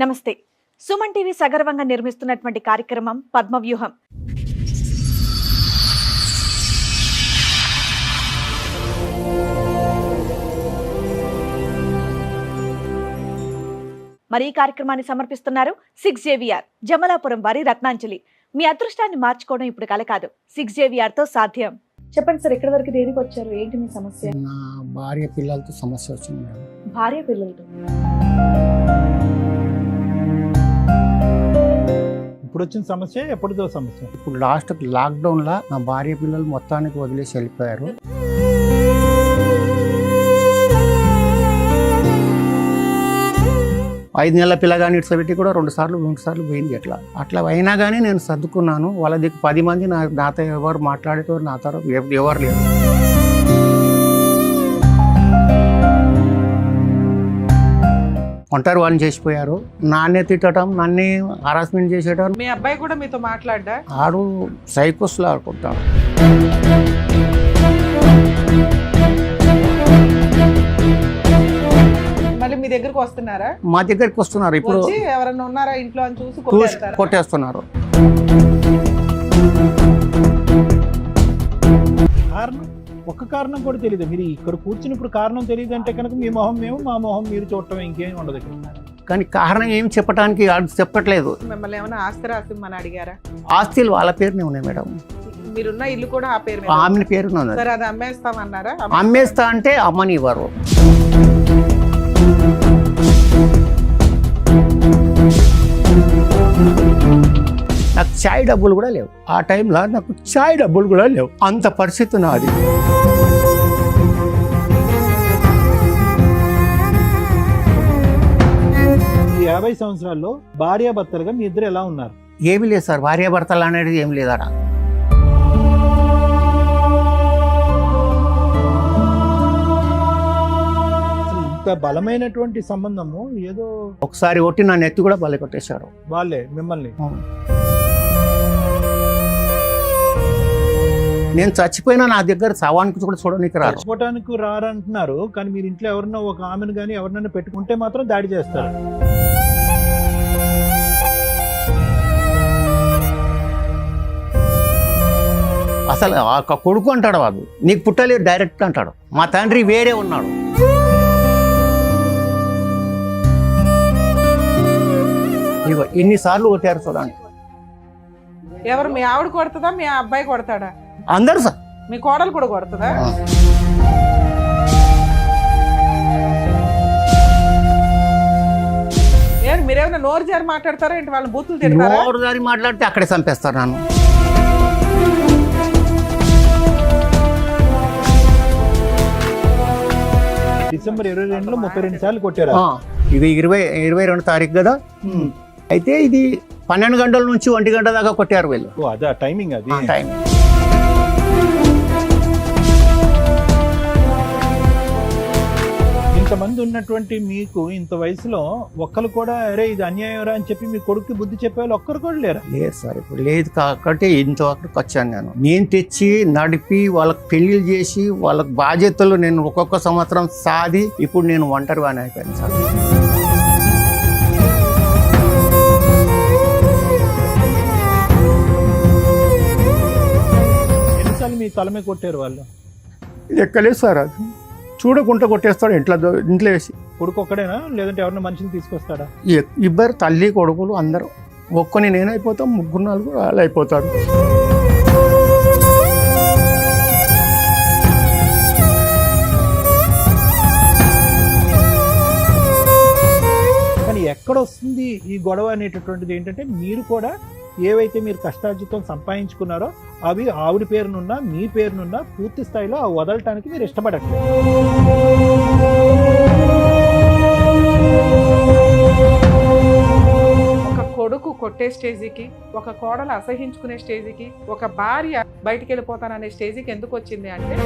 నమస్తే. సుమన్ టీవీ సగర్వంగా నిర్మిస్తున్నటువంటి కార్యక్రమం పద్మవ్యూహం. మరి ఈ కార్యక్రమాన్ని సమర్పిస్తున్నారు 6JVR జమలాపురం వారి రత్నాంజలి. మీ అదృష్టాన్ని మార్చుకోవడం ఇప్పుడు కల కాదు, 6JVR తో సాధ్యం. చెప్పండి సార్, ఎక్కడి వరకు దేనికి వచ్చారు? ఏంటి మీ సమస్య? నా భార్య పిల్లలతో సమస్య వచ్చింది మేడం. భార్య పిల్లలతో ఇప్పుడు వచ్చిన సమస్య ఎప్పటిదో సమస్య? ఇప్పుడు లాస్ట్ లాక్డౌన్లో నా భార్య పిల్లలు మొత్తానికి వదిలేసి వెళ్ళిపోయారు. ఐదు నెలల పిల్లగాని ఇడ్సబెట్టి కూడా రెండు సార్లు పోయింది. అట్లా అయినా కానీ నేను సర్దుకున్నాను. వాళ్ళ దగ్గర 10 మంది నాతో ఎవరు మాట్లాడేటవారు, నాతో ఎవరు లేరు. ఒంటరి వాళ్ళని చేసిపోయారు. నాన్నే తిట్టడం, నన్నే హరాస్మెంట్ చేసేటం. మీ అబ్బాయి కూడా మీతో మాట్లాడ్డా? ఆడు సైకోస్లో ఆడుకుంటాడు. మళ్ళీ మీ దగ్గరకు వస్తున్నారా? మా దగ్గరికి వస్తున్నారు. ఇప్పుడు ఎవరన్నా ఉన్నారా ఇంట్లో అని చూసి కొట్టేస్తున్నారు. కారణం ఒక్క కారణం కూడా తెలియదు. మీరు ఇక్కడ కూర్చుని ఇప్పుడు కారణం తెలియదు అంటే కనుక మీ మొహం మేము, మా మొహం మీరు చూడటం, ఇంకేం ఉండదు ఇక్కడ. కానీ కారణం ఏం చెప్పడానికి చెప్పట్లేదు. మిమ్మల్ని ఏమైనా ఆస్తి రాసిమ్మని అడిగారా? ఆస్తులు వాళ్ళ పేరునే ఉన్నాయి మేడం. మీరున్న ఇల్లు కూడా ఆ పేరు ఆమె పేరు సరే, అది అమ్మేస్తామన్నారా? అమ్మేస్తా అంటే అమ్మని ఇవ్వరు. నాకు చాయ్ డబ్బులు కూడా లేవు. ఆ టైంలో నాకు చాయ్ డబ్బులు కూడా లేవు. అంత పరిస్థితి నాది. ఈ 50 సంవత్సరాల్లో భార్యాభర్తలుగా మీ ఇద్దరు ఎలా ఉన్నారు? ఏమీ లేదు సార్, భార్యాభర్తలు అనేది ఏం లేదట. ఇంత బలమైనటువంటి సంబంధము ఏదో ఒకసారి ఒట్టి నా నెత్తి కూడా బలి కొట్టేశారు వాళ్ళే మిమ్మల్ని. నేను చచ్చిపోయినా నా దగ్గర శవానికి కూడా చూడడానికి రారు. చచ్చిపోవటానికి రారంటున్నారు, కానీ మీరు ఇంట్లో ఎవరన్నా ఒక ఆమెను కానీ ఎవరినైనా పెట్టుకుంటే మాత్రం దాడి చేస్తారు. అసలు ఆ కొడుకు అంటాడు, వాడు నీకు పుట్టలేదు డైరెక్ట్ అంటాడు. మా తండ్రి వేరే ఉన్నాడు. ఇగో ఎన్నిసార్లు కొట్టారు చూడండి. ఎవరు? మీ ఆవిడ కొడుతుందా, మీ అబ్బాయి కొడతాడా? అందరు సార్. మీ కోడలు కూడా కొడుతుందా? మీరేమైనా నోరు జారి మాట్లాడతారా ఏంటి? వాళ్ళని బూతులు తిడతారా? నోరు జారి మాట్లాడితే అక్కడే చంపేస్తారు నన్ను. డిసెంబర్ 22లో 32 సార్లు కొట్టారు. ఇది 22 తారీఖు కదా. అయితే ఇది 12 గంటల నుంచి 1 గంట దాకా కొట్టారు వీళ్ళు. అదే టైమింగ్. అది టైం. ఇంతమంది ఉన్నటువంటి మీకు ఇంత వయసులో ఒక్కరు కూడా అరే ఇది అన్యాయం రా అని చెప్పి మీ కొడుకు బుద్ధి చెప్పేవాళ్ళు ఒక్కరు కూడా లేరు? లేదు సార్, ఇప్పుడు లేదు కాబట్టి ఇంతవరకు వచ్చాను. నేను తెచ్చి నడిపి వాళ్ళకి పెళ్లిళ్ళు చేసి వాళ్ళకి బాధ్యతలు నేను ఒక్కొక్క సంవత్సరం సాది ఇప్పుడు నేను ఒంటరిగానే అయిపోయాను సార్. ఎన్నిసార్లు మీ తలమే కొట్టారు వాళ్ళు? ఎక్కలేదు సార్, అది చూడకుండా కొట్టేస్తాడు ఇంట్లో వేసి. కొడుకు ఒక్కడేనా లేదంటే ఎవరిన మనిషిని తీసుకొస్తాడా? ఇద్దరు తల్లి కొడుకులు అందరూ. ఒక్కని నేనైపోతాం, 3-4 వాళ్ళు అయిపోతారు. కానీ ఎక్కడ వస్తుంది ఈ గొడవ అనేటటువంటిది ఏంటంటే మీరు కూడా ఏవైతే మీరు కష్టార్జితం సంపాదించుకున్నారో అవి ఆవిడ పేరునున్నా మీ పేరునున్నా పూర్తి స్థాయిలో అవి వదలటానికి మీరు ఇష్టపడట్లేదు. ఒక కొడుకు కొట్టే స్టేజీకి, ఒక కోడలు అసహించుకునే స్టేజీకి, ఒక భార్య బయటికి వెళ్ళిపోతాననే స్టేజీకి ఎందుకు వచ్చింది అంటే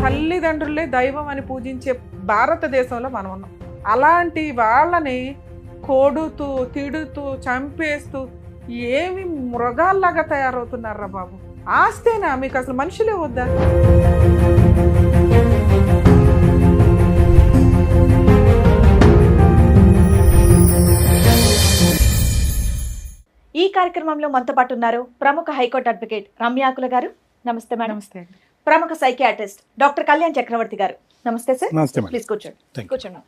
తల్లిదండ్రులే దైవం అని పూజించే భారతదేశంలో మనం ఉన్నాం. అలాంటి వాళ్ళని కొడుతూ తిడుతూ చంపేస్తూ ఏమి మృగాల్లాగా తయారవుతున్నారా బాబు? ఆస్తేనా మీకు? అసలు మనుషులే వద్దా? ఈ కార్యక్రమంలో మనతో పాటు ఉన్నారు ప్రముఖ హైకోర్టు అడ్వకేట్ రమ్యాకుల గారు. నమస్తే మేడం. నమస్తే అండి. ప్రముఖ సైకియాట్రిస్ట్ డాక్టర్ కళ్యాణ్ చక్రవర్తి గారు. నమస్తే సార్. నమస్తే మేడం. ప్లీజ్ కూర్చోండి. Thank you. కూర్చోండి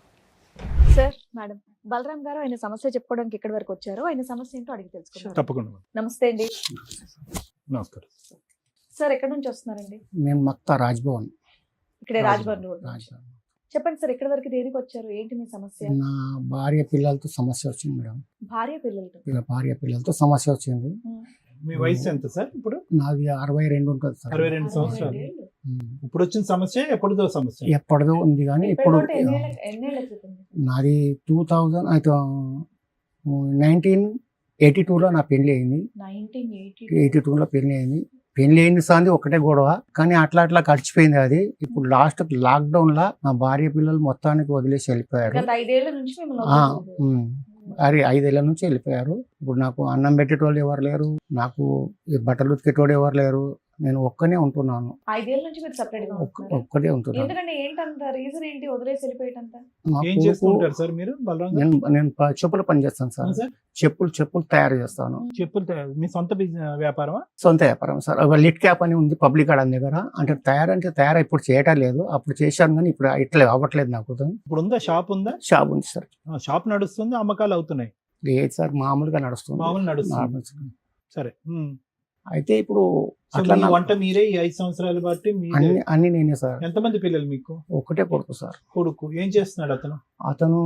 సార్. మేడం బలరాం గారు ఆయన సమస్య చెప్పుకోవడానికి ఎక్కడి వరకు వచ్చారు, ఆయన సమస్య ఏంటో అడిగి తెలుసుకుందాం. తప్పకుండా మేడం. నమస్తే అండి. నమస్కారం. సార్ ఎక్కడి నుంచి వస్తున్నారండి? మేము మక్తా రాజ్భవన్. ఇక్కడే రాజ్భవన్ రోడ్. రాజ్భవన్. చెప్పండి సార్, ఎక్కడి వరకు దేనికి వచ్చారు, ఏంటి మీ సమస్య? నా భార్య పిల్లలతో సమస్య వచ్చింది మేడం. భార్య పిల్లలతో. భార్య పిల్లలతో సమస్య వచ్చింది. మీ వయసు ఎంత సార్ ఇప్పుడు? నాది 62 ఉంటుంది సార్. 62 సంవత్సరాలు. ఇప్పుడు వచ్చిన సమస్య ఎప్పుడుదో సమస్య? ఎప్పటిదో ఉంది కానీ ఇప్పుడు ఎన్నేళ్ల క్రితం? నాది 1982లో నా పెళ్లి అయింది. 82లో పెళ్లి అయింది. పెళ్లి అయిన సాంది ఒకటే గొడవ, కానీ అట్లా అట్లా గడిచిపోయింది అది. ఇప్పుడు లాస్ట్ లాక్డౌన్ లా నా భార్య పిల్లలు మొత్తానికి వదిలేసి వెళ్ళిపోయారు. గత 5 ఏళ్ల నుంచి మిమ్మల్ని ఆ, వదిలేసి ఉమ్. అది 5 ఏళ్ల నుంచి వెళ్ళిపోయారు. ఇప్పుడు నాకు అన్నం పెట్టేటోళ్ళు ఎవరు లేరు, నాకు ఈ బట్టలు ఉతికేటోడు ఎవరు లేరు. నేను ఒక్కనే ఉంటున్నాను. 5 ఏళ్ల నుంచి మీరు సెపరేట్ గా ఉంటున్నారు. ఒక్కడే ఉంటున్నాను. ఎందుకంటే ఏంటంత రీజన్ ఏంటి వదిలేసి వెళ్ళిపోయేటంత? మా ఏం కొడుకు- చేస్తుంటారు సార్ మీరు బలరాం గారు? నేను చెప్పులు పని చేస్తాను సార్. సార్ చెప్పులు తయారు చేస్తాను. చెప్పులు మీ సొంత వ్యాపారమా? సొంత వ్యాపారం సార్. ఒక లిట్ క్యాప్ అని ఉంది పబ్లిక్ ఆడ దగ్గర. అంటే తయారు ఇప్పుడు చేయటం లేదు. అప్పుడు చేశాను కానీ ఇప్పుడు ఇట్లా అవ్వట్లేదు నాకు. ఇప్పుడు ఉందా? షాప్ ఉందా? షాప్ ఉంది సార్. షాప్ నడుస్తుంది, అమ్మకాలు అవుతున్నాయి. లేదు సార్, మామూలుగా నడుస్తుంది. మామూలు నడుస్తుంది. నార్మల్. సరే. అయితే ఇప్పుడు సో అట్లా మీ నా- వంట మీరే ఈ 5 సంవత్సరాలు బట్టి అన్ని నేనే సార్. ఎంతమంది పిల్లలు మీకు? ఒకటే కొడుకు సార్. కొడుకు ఏం చేస్తున్నాడు అతను? అతను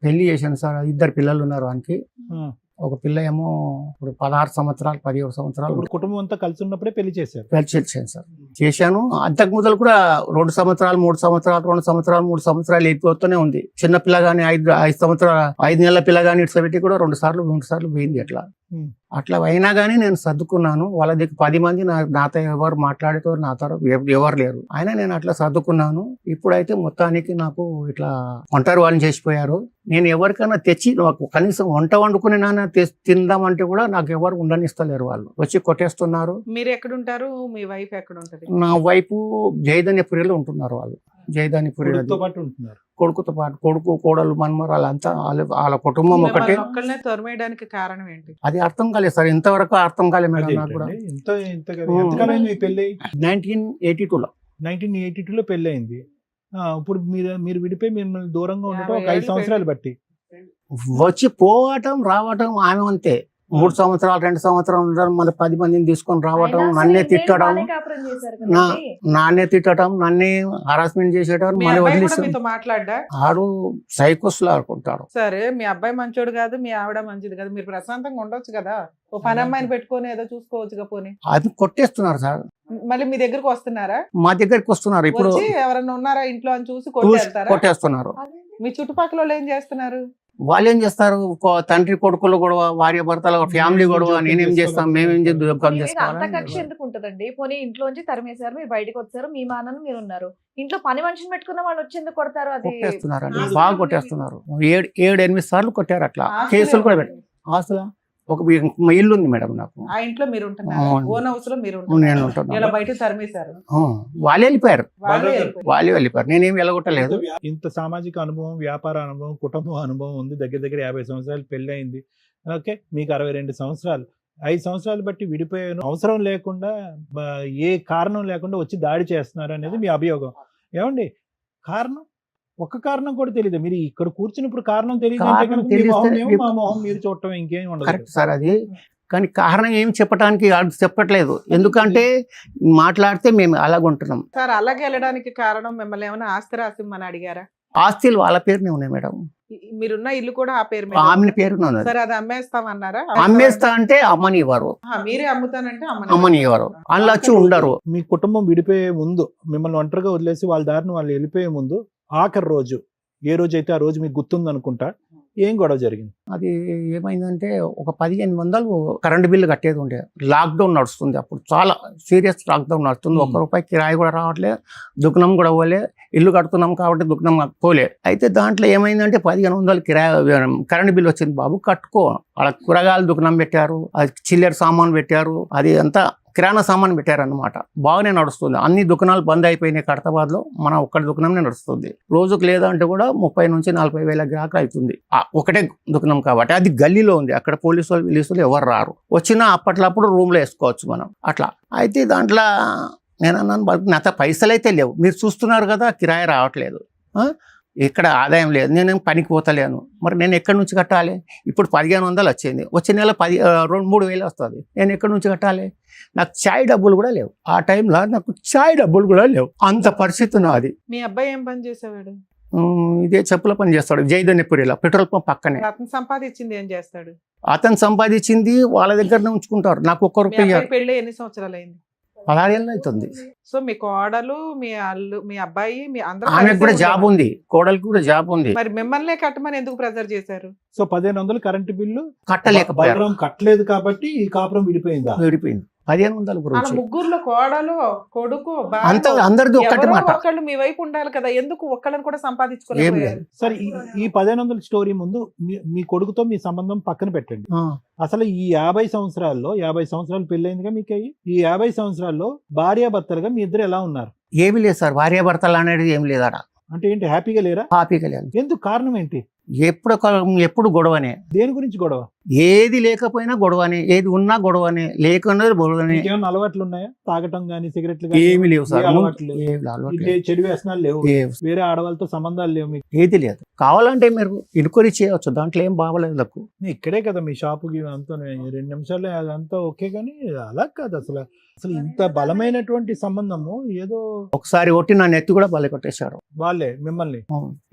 పెళ్లి చేశాను సార్. 2 పిల్లలు ఉన్నారు వానికి. ఆ. ఒక పిల్ల ఏమో ఇప్పుడు 16 సంవత్సరాలు 17 సంవత్సరాలు ఇప్పుడు కుటుంబం అంతా కలిసి ఉన్నప్పుడే పెళ్లి చేశారు. పెళ్లి చేశాను సార్. చేశాను. అంతకు మొదలు కూడా 2 సంవత్సరాలు 3 సంవత్సరాలు 2 సంవత్సరాలు 3 సంవత్సరాలు అయిపోతూనే ఉంది. చిన్న పిల్ల గానీ 5 సంవత్సరాలు 5 నెలల పిల్ల గానీ ఇట్లా పెట్టి కూడా 2 సార్లు పోయింది. అట్లా అయినా కానీ నేను సర్దుకున్నాను. వాళ్ళ దగ్గర 10 మంది నాతో ఎవరు మాట్లాడేటో నాతో ఎవరు లేరు. అయినా నేను అట్లా సర్దుకున్నాను. ఇప్పుడైతే మొత్తానికి నాకు ఇట్లా ఒంటరి వాళ్ళని చేసిపోయారు. నేను ఎవరికైనా తెచ్చి నాకు కనీసం వంట వండుకుని నాన్న తిందామంటే కూడా నాకు ఎవరు ఉండనిస్తలేరు. వాళ్ళు వచ్చి కొట్టేస్తున్నారు. మీరు ఎక్కడుంటారు, మీ వైఫ్ ఎక్కడ ఉంటది? నా వైపు జయధన్యపురిలో ఉంటున్నారు. వాళ్ళు జయధన్యపురి కొడుకుతో పాటు ఉంటున్నారు. కొడుకుతో పాటు కొడుకు కోడలు మనమరాలు అంతా వాళ్ళ కుటుంబం ఒకటే. మిమ్మల్ని ఒక్కళ్ళనే తరిమేయడానికి కారణం ఏంటి? అది అర్థం కాలేదు సార్. ఇంతవరకు అర్థం కాలేదు మేడం నాకు కూడా. ఎంతకాలం మీ పెళ్ళి? 1982లో 1982లో పెళ్లి అయింది. ఇప్పుడు మీరు విడిపోయి మిమ్మల్ని దూరంగా ఉండటం ఒక 5 50 సంవత్సరాలు బట్టి. వచ్చి పోవటం రావటం ఆమె అంతే. 3 సంవత్సరాలు 2 సంవత్సరాలు ఉండడం, మళ్ళీ 10 మందిని తీసుకొని రావటం, అయినా నన్నే అసలు తిట్టడం, ఇన్నేళ్ళు బాగానే కాపురం చేశారు కదండి. నాన్నే తిట్టడం, నన్నే హరాస్మెంట్ చేసేటం, మీ మళ్ళీ అబ్బాయి కూడా వదిలేసి మీతో మాట్లాడ్డా? ఆడు సైకోస్ లా ఆడుకుంటాడు. సరే, మీ అబ్బాయి మంచోడు కాదు, మీ ఆవిడ మంచిది కాదు, మీరు ప్రశాంతంగా ఉండొచ్చు కదా. ఓ పని అమ్మాయిని పెట్టుకొని ఏదో చూసుకోవచ్చుగా. పోనీ అది కొట్టేస్తున్నారు సార్. మళ్ళీ మీ దగ్గరకు వస్తున్నారా? మా దగ్గరికి వస్తున్నారు ఇప్పుడు. వచ్చి ఎవరన్నా ఉన్నారా ఇంట్లో అని చూసి కొట్టేస్తారా? కొట్టేస్తున్నారు. మీ చుట్టుపక్కల వాళ్ళు ఏం చేస్తున్నారు? వాళ్ళు ఏం చేస్తారు? తండ్రి కొడుకులు గొడవ, భార్య భర్తల ఫ్యామిలీ గొడవ. నేనేం చేస్తాం, మేమేం మీ మీద అంత చేసుకోవాలి? కక్ష ఎందుకు ఉంటదండి? పోనీ ఇంట్లోంచి తరిమేశారు, మీరు బయటకు వచ్చారు, మీ మానను మీరు ఉన్నారు. ఇంట్లో పని మనిషిని పెట్టుకున్న వాళ్ళు వచ్చి ఎందుకు కొడతారు? అది కొట్టేస్తున్నారు అండి, ఆస్తులు బాగా కొట్టేస్తున్నారు. 7-8 సార్లు కొట్టారు అట్లా. ఆస్తులు కేసులు కూడా ఏమి? పెట్టారు. అసలు ఒక ఇల్లు ఉంది మేడం నాకు. ఆ ఇంట్లో మీరు ఉంటున్నారు, అవును. ఓన్ హౌస్ లో మీరు నేను ఉంటున్నారు. ఉంటున్నాను. ఇలా బయట తరిమేశారు, వాళ్ళే వెళ్ళిపోయారు. వాళ్ళే వాళ్ళే వెళ్ళిపోయారు. నేనేం వెళ్ళగొట్టలేదు. ఇంత సామాజిక అనుభవం, వ్యాపార అనుభవం, కుటుంబ అనుభవం ఉంది. దగ్గర 50 సంవత్సరాలు పెళ్లి అయింది. ఓకే, మీకు 62 సంవత్సరాలు. 5 సంవత్సరాలు బట్టి విడిపోయాను. అవసరం లేకుండా ఏ కారణం లేకుండా వచ్చి దాడి చేస్తున్నారు అనేది మీ అభియోగం. ఏమండి, కారణం ఒక్క కారణం కూడా తెలియదు. మీరు ఇక్కడ కూర్చున్నప్పుడు కారణం తెలియదు అంటే కారణం కనుక మీ తెలిస్తే మొహం ఏమో, మా మొహం మీరు చూడటం ఇంకేం ఉండదు. కరెక్ట్ సార్ అది. కానీ కారణం ఏం చెప్పడానికి చెప్పట్లేదు. ఎందుకంటే మాట్లాడితే మేము అలాగుంటున్నాం. సార్ అలాగే వెళ్ళడానికి కారణం మిమ్మల్ని ఏమైనా ఆస్తి రాసిమ్మని అడిగారా? ఆస్తులు వాళ్ళ పేరునే ఉన్నాయి మేడం. మీరున్న ఇల్లు కూడా ఆ పేరు మీద ఆమె ఉందా? పేరునే ఉన్నది. సరే, అది అమ్మేస్తామన్నారా? అమ్మేస్తా అంటే అమ్మని ఇవ్వరు, మీరే అమ్ముతానంటే అమ్మని ఇవ్వరు. అందులో వచ్చి ఉండరు. మీ కుటుంబం విడిపోయే ముందు, మిమ్మల్ని ఒంటరిగా వదిలేసి వాళ్ళ దారిని వాళ్ళు వెళ్ళిపోయే ముందు, ఆఖరి రోజు ఏ రోజు అయితే ఆ రోజు మీకు గుర్తుంది అనుకుంటా, ఏం గొడవ జరిగింది? అది ఏమైందంటే ఒక 1500 కరెంట్ బిల్లు కట్టేది ఉండే. లాక్డౌన్ నడుస్తుంది అప్పుడు, చాలా సీరియస్ లాక్డౌన్ నడుస్తుంది. ₹1 కిరాయి కూడా రావట్లే, దుకాణం కూడా పోలే. ఇల్లు కడుతున్నాం కాబట్టి దుకాణం పోలే. అయితే దాంట్లో ఏమైందంటే 1500 కిరాయి కరెంట్ బిల్లు వచ్చింది. బాబు కట్టుకో. అక్కడ కూరగాయలు దుకాణం పెట్టారు, అది చిల్లర సామాన్ పెట్టారు, అది అంతా కిరాణా సామాన్ పెట్టారనమాట. బాగానే నడుస్తుంది. అన్ని దుకాణాలు బంద్ అయిపోయినాయి ఖైరతాబాద్లో. మన ఒక్కటి దుకాణంనే నడుస్తుంది. రోజుకు లేదంటే కూడా 30 నుంచి 40 వేల గ్రాహకులు అవుతుంది. ఒకటే దుకాణం కాబట్టి అది గల్లీలో ఉంది. అక్కడ పోలీసు వాళ్ళు ఎవరు రారు. వచ్చినా అప్పట్లో రూమ్లో వేసుకోవచ్చు మనం అట్లా. అయితే దాంట్లో నేను అన్నాను నాతో పైసలు అయితే లేవు, మీరు చూస్తున్నారు కదా కిరాయి రావట్లేదు, ఇక్కడ ఆదాయం లేదు, నేనేం పనికి పోతలేను, మరి నేను ఎక్కడి నుంచి కట్టాలి? ఇప్పుడు 1500 వచ్చింది, వచ్చే నెల 2-3 వేలు వస్తుంది, నేను ఎక్కడి నుంచి కట్టాలి? నాకు చాయ్ డబ్బులు కూడా లేవు. ఆ టైంలో నాకు చాయ్ డబ్బులు కూడా లేవు. అంత పరిస్థితి నాది. మీ అబ్బాయి ఏం పని చేసేవాడు? ఇదే చెప్పుల పని చేస్తాడు జైదన్నపురిలో, పెట్రోల్ పంప్ పక్కనే. అతను సంపాదించింది ఏం చేస్తాడు? అతను సంపాదించింది వాళ్ళ దగ్గరనే ఉంచుకుంటారు. నాకు ఒక్క మీ రూపాయి అబ్బాయి పెళ్ళి ఎన్ని సంవత్సరాలు అయింది? 16 ఏళ్ళు అవుతుంది. సో మీ కోడలు, మీ అల్లు, మీ అబ్బాయి, మీ అందరూ ఆమెకు కూడా కలిసే జాబ్ ఉంటారు. ఉంది, కోడలికి కూడా జాబ్ ఉంది. మరి మిమ్మల్నే కట్టమని ఎందుకు ప్రెజర్ చేశారు? సో 1500 కరెంటు బిల్లు కట్టలేకపోయారు, బలరాం కట్టలేదు కాబట్టి ఈ కాపురం విడిపోయిందా? విడిపోయింది. 1500 వాళ్ళ గురించి ముగ్గురులో కోడలు, కొడుకు, అంత భార్య, అందరిది ఒక్కటి ఎవరో మాట. ఒకళ్ళు మీ వైపు ఉండాలి కదా, ఎందుకు ఒక్కళ్ళని కూడా ఏం సంపాదించుకోలేకపోయారు? లేదు. సరే ఈ 1500 స్టోరీ ముందు మీ కొడుకుతో మీ సంబంధం పక్కన పెట్టండి. అసలు ఈ 50 సంవత్సరాల్లో 50 సంవత్సరాలు పెళ్ళైందిగా మీకు అయ్యి, ఈ 50 సంవత్సరాల్లో భార్యాభర్తలుగా మీ ఇద్దరు ఎలా ఉన్నారు? ఏమి లేదు సార్, భార్యాభర్తలు అనేది ఏం లేదట. అంటే ఏంటి, హ్యాపీగా లేరా? హ్యాపీగా లేదు. ఎందుకు, కారణం ఏంటి? ఎప్పుడు గొడవనే, దేని గురించి గొడవ? ఏది లేకపోయినా గొడవనే, ఏది ఉన్నా గొడవనే, లేకుండా గొడవనే. ఏమైనా అలవాట్లు ఉన్నాయా? తాగటం గానీ, సిగరెట్లు ఏమి లేవు సార్, అలవాట్లు లేవు. ఏమి అలవాటు ఇదే లేదు. చెడు వ్యసనాలు లేవు, ఏం వేరే ఆడవాళ్ళతో సంబంధాలు లేవు మీకు? ఏది లేదు. కావాలంటే మీరు ఇన్క్వైరీ చేయవచ్చు, దాంట్లో ఏం బాగలేదు నాకు. ఇక్కడే కదా మీ షాపుకి అంతా 2 నిమిషాల్లో అదంతా ఓకే, కానీ అలా కాదు అసలు. అసలు ఇంత బలమైనటువంటి సంబంధము ఏదో ఒకసారి ఒట్టి నా నెత్తి కూడా బలి కొట్టేశారు వాళ్ళే మిమ్మల్ని.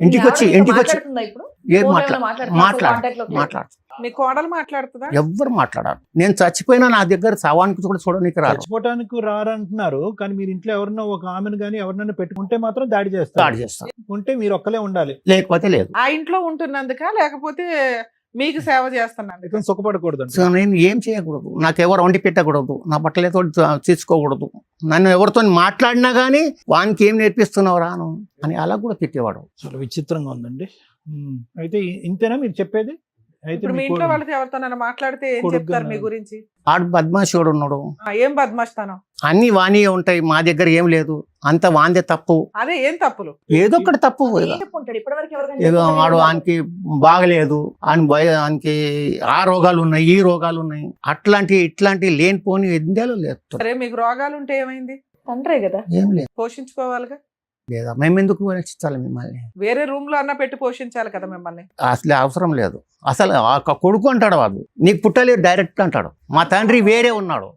ఇంటికి వచ్చి మాట్లాడుతుందా ఇప్పుడు? ఏం ఫోన్లో మాట్లాడు కాంటాక్ట్ లోకి లేదు. మాట్లాడు మీ కోడలు మాట్లాడుతుందా? ఎవ్వరు మాట్లాడారు. నేను చచ్చిపోయినా నా దగ్గర సవానికి కూడా చూడడానికి రారు. చచ్చిపోవటానికి రారంటున్నారు, కానీ మీరు ఇంట్లో ఎవరన్నా ఒక ఆమెను కానీ ఎవరినైనా పెట్టుకుంటే మాత్రం దాడి చేస్తారు. దాడి చేస్తాను, ఉంటే మీరు ఒక్కలే ఉండాలి, లేకపోతే లేదు. ఆ ఇంట్లో ఉంటున్నందుక, లేకపోతే మీకు సేవ చేస్తున్నాను? ఇతను సుఖపడకూడదు. సో నేను ఏం చేయకూడదు, నాకు ఎవరు వండి పెట్టకూడదు, నా బట్టలతో తీసుకోకూడదు, నన్ను ఎవరితో మాట్లాడినా కానీ వానికి ఏం నేర్పిస్తున్నావు రాను అని అలా కూడా తిట్టేవాడు. చాలా విచిత్రంగా ఉందండి. అయితే ఇంతేనా మీరు చెప్పేది? అయితే ఇప్పుడు మీ ఇంట్లో వాళ్ళతో ఎవరితోనైనా మాట్లాడితే ఏం కొడుకు చెప్తారు మీ అన్నాడు. గురించి? ఆడు బద్మాషుడు ఉన్నాడు, ఏం బద్మాస్తాను? అన్ని వాణి ఉంటాయి, మా దగ్గర ఏం లేదు, అంత వాందే తప్పు, అదే ఏం తప్పులు? ఏదో ఒకటి తప్పు. ఏం చెప్పుంటాడు ఇప్పటివరకు? ఎవరికైనా ఏదో చెప్పుంటాడా? వాడు ఆయనకి బాగలేదు, ఆయనకి ఆ రోగాలు ఉన్నాయి, ఈ రోగాలు ఉన్నాయి, ఇట్లాంటి లేనిపోని ఎందేలో లేదు. సరే, మీకు రోగాలు ఉంటే ఏమైంది? తండ్రే కదా. ఏం లేదు పోషించుకోవాలిగా. లేదా మేమెందుకు రక్షించాలి మిమ్మల్ని? వేరే రూమ్ లో అన్నా పెట్టి పోషించాలి కదా మిమ్మల్ని. అసలు అవసరం లేదు. అసలు ఆ కొడుకు అంటాడు వాడు, నీకు పుట్టలేదు డైరెక్ట్ అంటాడు. మా తండ్రి వేరే ఉన్నాడు.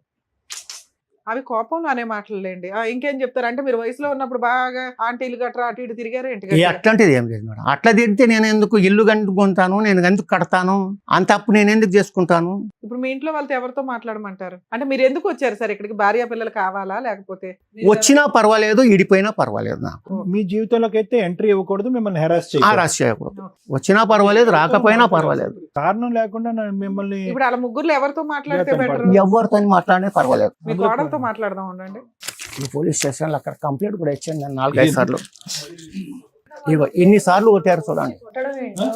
అవి కోపంలో అనే మాటలేండి. ఇంకేం చెప్తారు అంటే, మీరు వయసులో ఉన్నప్పుడు బాగా ఆంటీలు గట్రా అటు ఇటు తిరిగారు ఏంటి? అట్లాంటిది ఏం లేదు మేడం. అట్లా తిరిగితే నేను ఎందుకు ఇల్లు కట్టుకుంటాను, నేను ఎందుకు కడతాను, అంత అప్పు నేను ఎందుకు చేసుకుంటాను? ఇప్పుడు మీ ఇంట్లో వాళ్ళతో ఎవరితో మాట్లాడమంటారు? అంటే మీరు ఎందుకు వచ్చారు సార్ ఇక్కడికి? భార్య పిల్లలు కావాలా, లేకపోతే వచ్చినా పర్వాలేదు, ఇడిపోయినా పర్వాలేదు, నాకు మీ జీవితంలోకి అయితే ఎంట్రీ ఇవ్వకూడదు, మిమ్మల్ని హెరాస్ ఆ చేయాలి. రాసి చేయకూడదు. వచ్చినా పర్వాలేదు, రాకపోయినా పర్వాలేదు, కారణం లేకుండా మిమ్మల్ని ఇప్పుడు అలా ముగ్గురులో ఎవరితో మాట్లాడితే వేతన బెటర్? పడదు. ఎవరితో మాట్లాడే పర్వాలేదు. మీ కోడలతో మాట్లాడదాం ఉండండి. ఈ పోలీస్ స్టేషన్లో అక్కడ కంప్లైంట్ కూడా ఇచ్చాను నేను 4-5 సార్లు. ఇగో ఇన్ని సార్లు కొట్టారు చూడండి. కొట్టడం ఏంటో.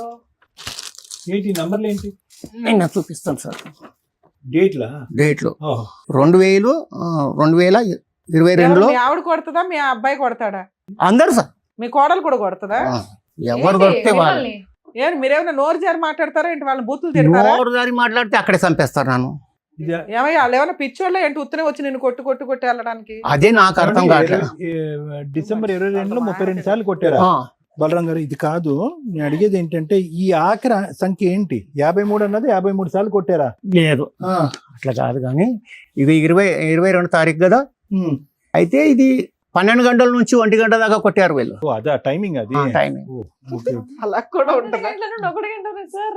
ఏంటి నంబర్లు ఏంటి? నేను చూపిస్తాను సార్ డేట్లా? డేట్లు 2022లో మీ ఆవిడ కొడుతుందా, మీ అబ్బాయి కొడతాడా? అందరు సార్, మీ కోడలు కూడా కొడుతుందా? ఎవరు ఏంటి? దొరికితే వాళ్ళు. మిమ్మల్ని? ఏమి మీరేమైనా నోరు జారి మాట్లాడతారా ఏంటి? వాళ్ళని బూతులు తిడతారా? నోరు దారి మాట్లాడితే అక్కడే చంపేస్తారు నన్ను. ఏమయ్యా, వాళ్ళు ఏమైనా పిచ్చోళ్ళ ఏంటి ఉత్తనే వచ్చి నేను కొట్టి వెళ్ళడానికి? అదే నాకు అర్థం కావట్లేదు. డిసెంబర్ 22లో 32 సార్లు కొట్టారా? ఆ, బలరాం గారు, ఇది కాదు నేను అడిగేది ఏంటంటే, ఈ ఆఖరి సంఖ్య ఏంటి? 53 అన్నది 53 సార్లు కొట్టారా? లేదు అట్లా కాదు, కానీ ఇది 22 తారీఖు కదా. అయితే ఇది 12 గంటల నుంచి 1 గంట దాకా కొట్టారు వీళ్ళు. ఓ, అదా టైమింగ్ అది. టైమింగ్. ఓ, ఓకే. అలా కూడా 1 ఉంటుందా? గంటల నుండి 1 గంటనే సార్.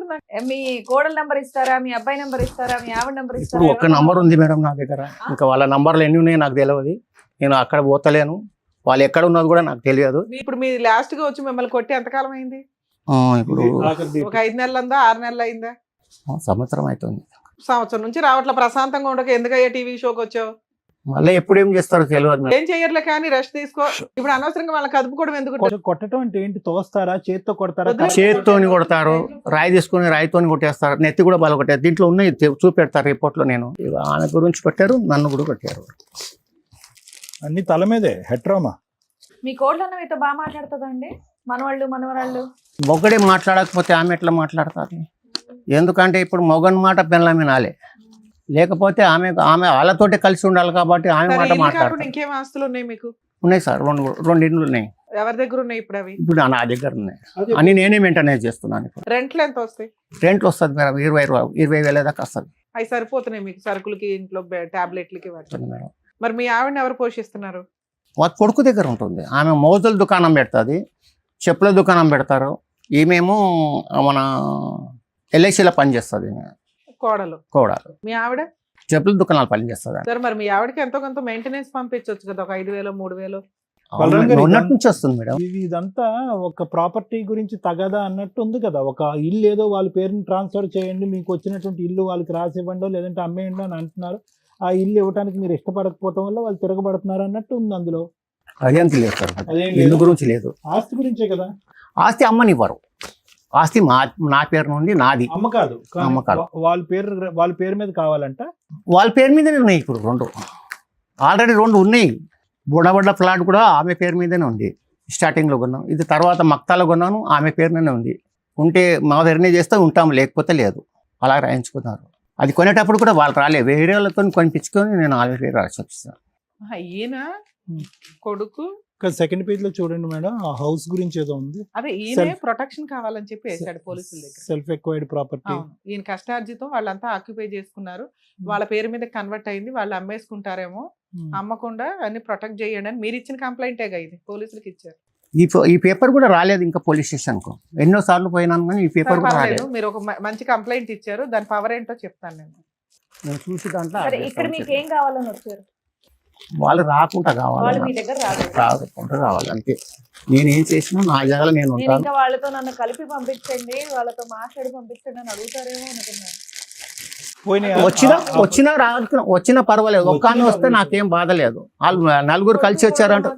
మీ కోడల నంబర్ ఇస్తారా, మీ అబ్బాయి నంబర్ ఇస్తారా, మీ ఆవిడ నంబర్ ఇప్పుడు ఇస్తారా? ఒక్క నంబర్ ఉంది మేడం నా దగ్గర, ఇంకా వాళ్ళ నంబర్లు ఎన్ని ఉన్నాయో నాకు తెలియదు. నేను అక్కడ పోతలేను, వాళ్ళు ఎక్కడ ఉన్నది కూడా నాకు తెలియదు. ఇప్పుడు మీ లాస్ట్ గా వచ్చి మిమ్మల్ని కొట్టి ఎంతకాలం అయింది? ఇప్పుడు ఆఖరి డేట్. ఒక 5 నెలలు ఉందా, 6 నెలలు అయిందా? సంవత్సరం అవుతుంది. సంవత్సరం నుంచి రావట్లా, ప్రశాంతంగా ఉండక ఎందుకయ్యా టీవీ షోకి వచ్చావు? మళ్ళీ ఎప్పుడు ఏం చేస్తారో తెలియదు మేడం. ఏం చెయ్యర్లే కానీ రెస్ట్ తీసుకో. ఇప్పుడు అనవసరంగా వాళ్ళకి కదుపుకోవడం ఎందుకు? కొట్టడం అంటే ఏంటి? తోస్తారా, చేత్తో కొడతారా? వదిలే. చేతితోని కొడతారు, రాయి తీసుకుని రాయితోని కొట్టేస్తారు, నెత్తి కూడా బల కొట్టారు. దీంట్లో ఉన్నాయి చూపెడతారు రిపోర్ట్ లో. నేను ఆమె గురించి కొట్టారు, నన్ను కూడా కొట్టారు. అన్ని తల మీదే హెట్రోమా. మీ కోడలన్న మీతో బాగా మాట్లాడుతుందండి? మనవాళ్ళు మనవరాళ్ళు మొగ్గడే మాట్లాడకపోతే ఆమె ఎట్లా మాట్లాడుతుంది? ఎందుకంటే ఇప్పుడు మొగన్ మాట పిల్లల వినాలి, లేకపోతే ఆమె వాళ్ళతోటి కలిసి ఉండాలి కాబట్టి ఆమె సరే, మాట ఇల్లు కాకుండా మాట్లాడుతుంది. ఇంకేం ఆస్తులు ఉన్నాయి మీకు? ఉన్నాయి సార్, రెండు ఇండ్లు ఉన్నాయి. ఎవరి దగ్గర ఉన్నాయి ఇప్పుడు అవి? ఇప్పుడు నా దగ్గర ఉన్నాయి అని నేనే మెయింటైన్ చేస్తున్నాను. ఇప్పుడు రెంట్లు ఎంత వస్తాయి? రెంట్లు వస్తుంది మేడం 20,000 దాకా వస్తుంది అవి సరిపోతున్నాయి మీకు సరుకులకి, ఇంట్లో టాబ్లెట్లకి వాటికి? మేడం. మరి మీ ఆవిడని ఎవరు పోషిస్తున్నారు? వాళ్ళ కొడుకు దగ్గర ఉంటుంది. ఆమె మోజుల దుకాణం పెడుతుంది, చెప్పుల దుకాణం పెడతారు. ఈమెమో మన ఎల్ఐసిలో పనిచేస్తుంది. కోడలు. కోడలు మీ ఆవిడ చెప్పుల దుకాణాలు పనిచేస్తుంది. సరే, మరి మీ ఆవిడకి ఎంతో కొంత మెయింటెనెన్స్ పంపించవచ్చు కదా, ఒక 5,000 3,000. బలరాం గారు, ఉన్నట్టు నుంచి వస్తుంది మేడం. ఇదంతా ఒక ప్రాపర్టీ గురించి తగదా అన్నట్టు ఉంది కదా. ఒక ఇల్లు ఏదో వాళ్ళ పేరుని ట్రాన్స్ఫర్ చేయండి, మీకు వచ్చినటువంటి ఇల్లు వాళ్ళకి రాసి ఇవ్వండి, లేదంటే అమ్మేయండి అని అంటున్నారు. ఆ ఇల్లు ఇవ్వడానికి మీరు ఇష్టపడకపోవడం వల్ల వాళ్ళు తిరగబడుతున్నారు అన్నట్టు ఉంది అందులో. అదేం తెలియదు సార్, అదేం ఇల్లు లేదు. గురించి లేదు. ఆస్తి గురించే కదా. ఆస్తి అమ్మనివ్వరు. ఆస్తి నా పేరు నుండి నాది. అమ్మ కాదు, కానీ అమ్మ కాదు. వాళ్ళ పేరు మీద కావాలంట. వాళ్ళ పేరు మీదనే ఉన్నాయి ఇప్పుడు రెండు. ఆల్రెడీ 2 ఉన్నాయి. బుడబడ్డ ఫ్లాట్ కూడా ఆమె పేరు మీదనే ఉంది. స్టార్టింగ్లో కొన్నాం, ఇది తర్వాత మక్తాలో కొన్నాను, ఆమె పేరునే ఉంది. ఉంటే మా పేరునే చేస్తే ఉంటాము, లేకపోతే లేదు. అలా రాయించుకున్నారు. అది కొనేటప్పుడు కూడా వాళ్ళు రాలే, వేరే వాళ్ళతో కొనిపించుకొని నేను ఆల్రెడీ రాసి వచ్చేసాను. ఈయన కొడుకు. సెకండ్ పేజ్ లో చూడండి మేడం, ఆ హౌస్ గురించి ఏదో ఉంది. అదే ఈయన ప్రొటెక్షన్ కావాలని చెప్పి వేసాడు పోలీసుల దగ్గర. Self acquired property. అవును, ఈయన కష్టార్జితం వాళ్ళంతా ఆక్యుపై చేసుకున్నారు, వాళ్ళ పేరు మీద కన్వర్ట్ అయింది, వాళ్ళు అమ్మేసుకుంటారేమో, అమ్మకుండా అన్ని ప్రొటెక్ట్ చేయండి అని మీరు ఇచ్చిన కంప్లైంటేగా ఇది పోలీసులకు ఇచ్చారు. ఈ పేపర్ కూడా రాలేదు ఇంకా పోలీస్ స్టేషన్కు. ఎన్నో సార్లు పోయినాను కానీ ఈ పేపర్ కూడా పర్లేదు, రాలేదు. మీరు ఒక మంచి కంప్లైంట్ ఇచ్చారు, దాని పవర్ ఏంటో చెప్తాను నేను. నేను చూసి దాంట్లో సరే, ఇక్కడ మీకు ఏం కావాలని వచ్చారు? వాళ్ళు రాకుండా వాళ్ళు కావాలి, మీ దగ్గర రాదు. రాకుండా కావాలి అంతే. నేనేం చేసినా నా జాగాలో నేను నేను ఉంటాను. ఇంకా వాళ్ళతో నన్ను కలిపి పంపించండి, వాళ్ళతో మాట్లాడి పంపించండి అని అడుగుతారేమో అనుకున్నాను. వచ్చినా పర్వాలేదు, ఒక్క ఆమె వస్తే నాకేం బాధ లేదు. వాళ్ళు 4 కలిసి వచ్చారంటే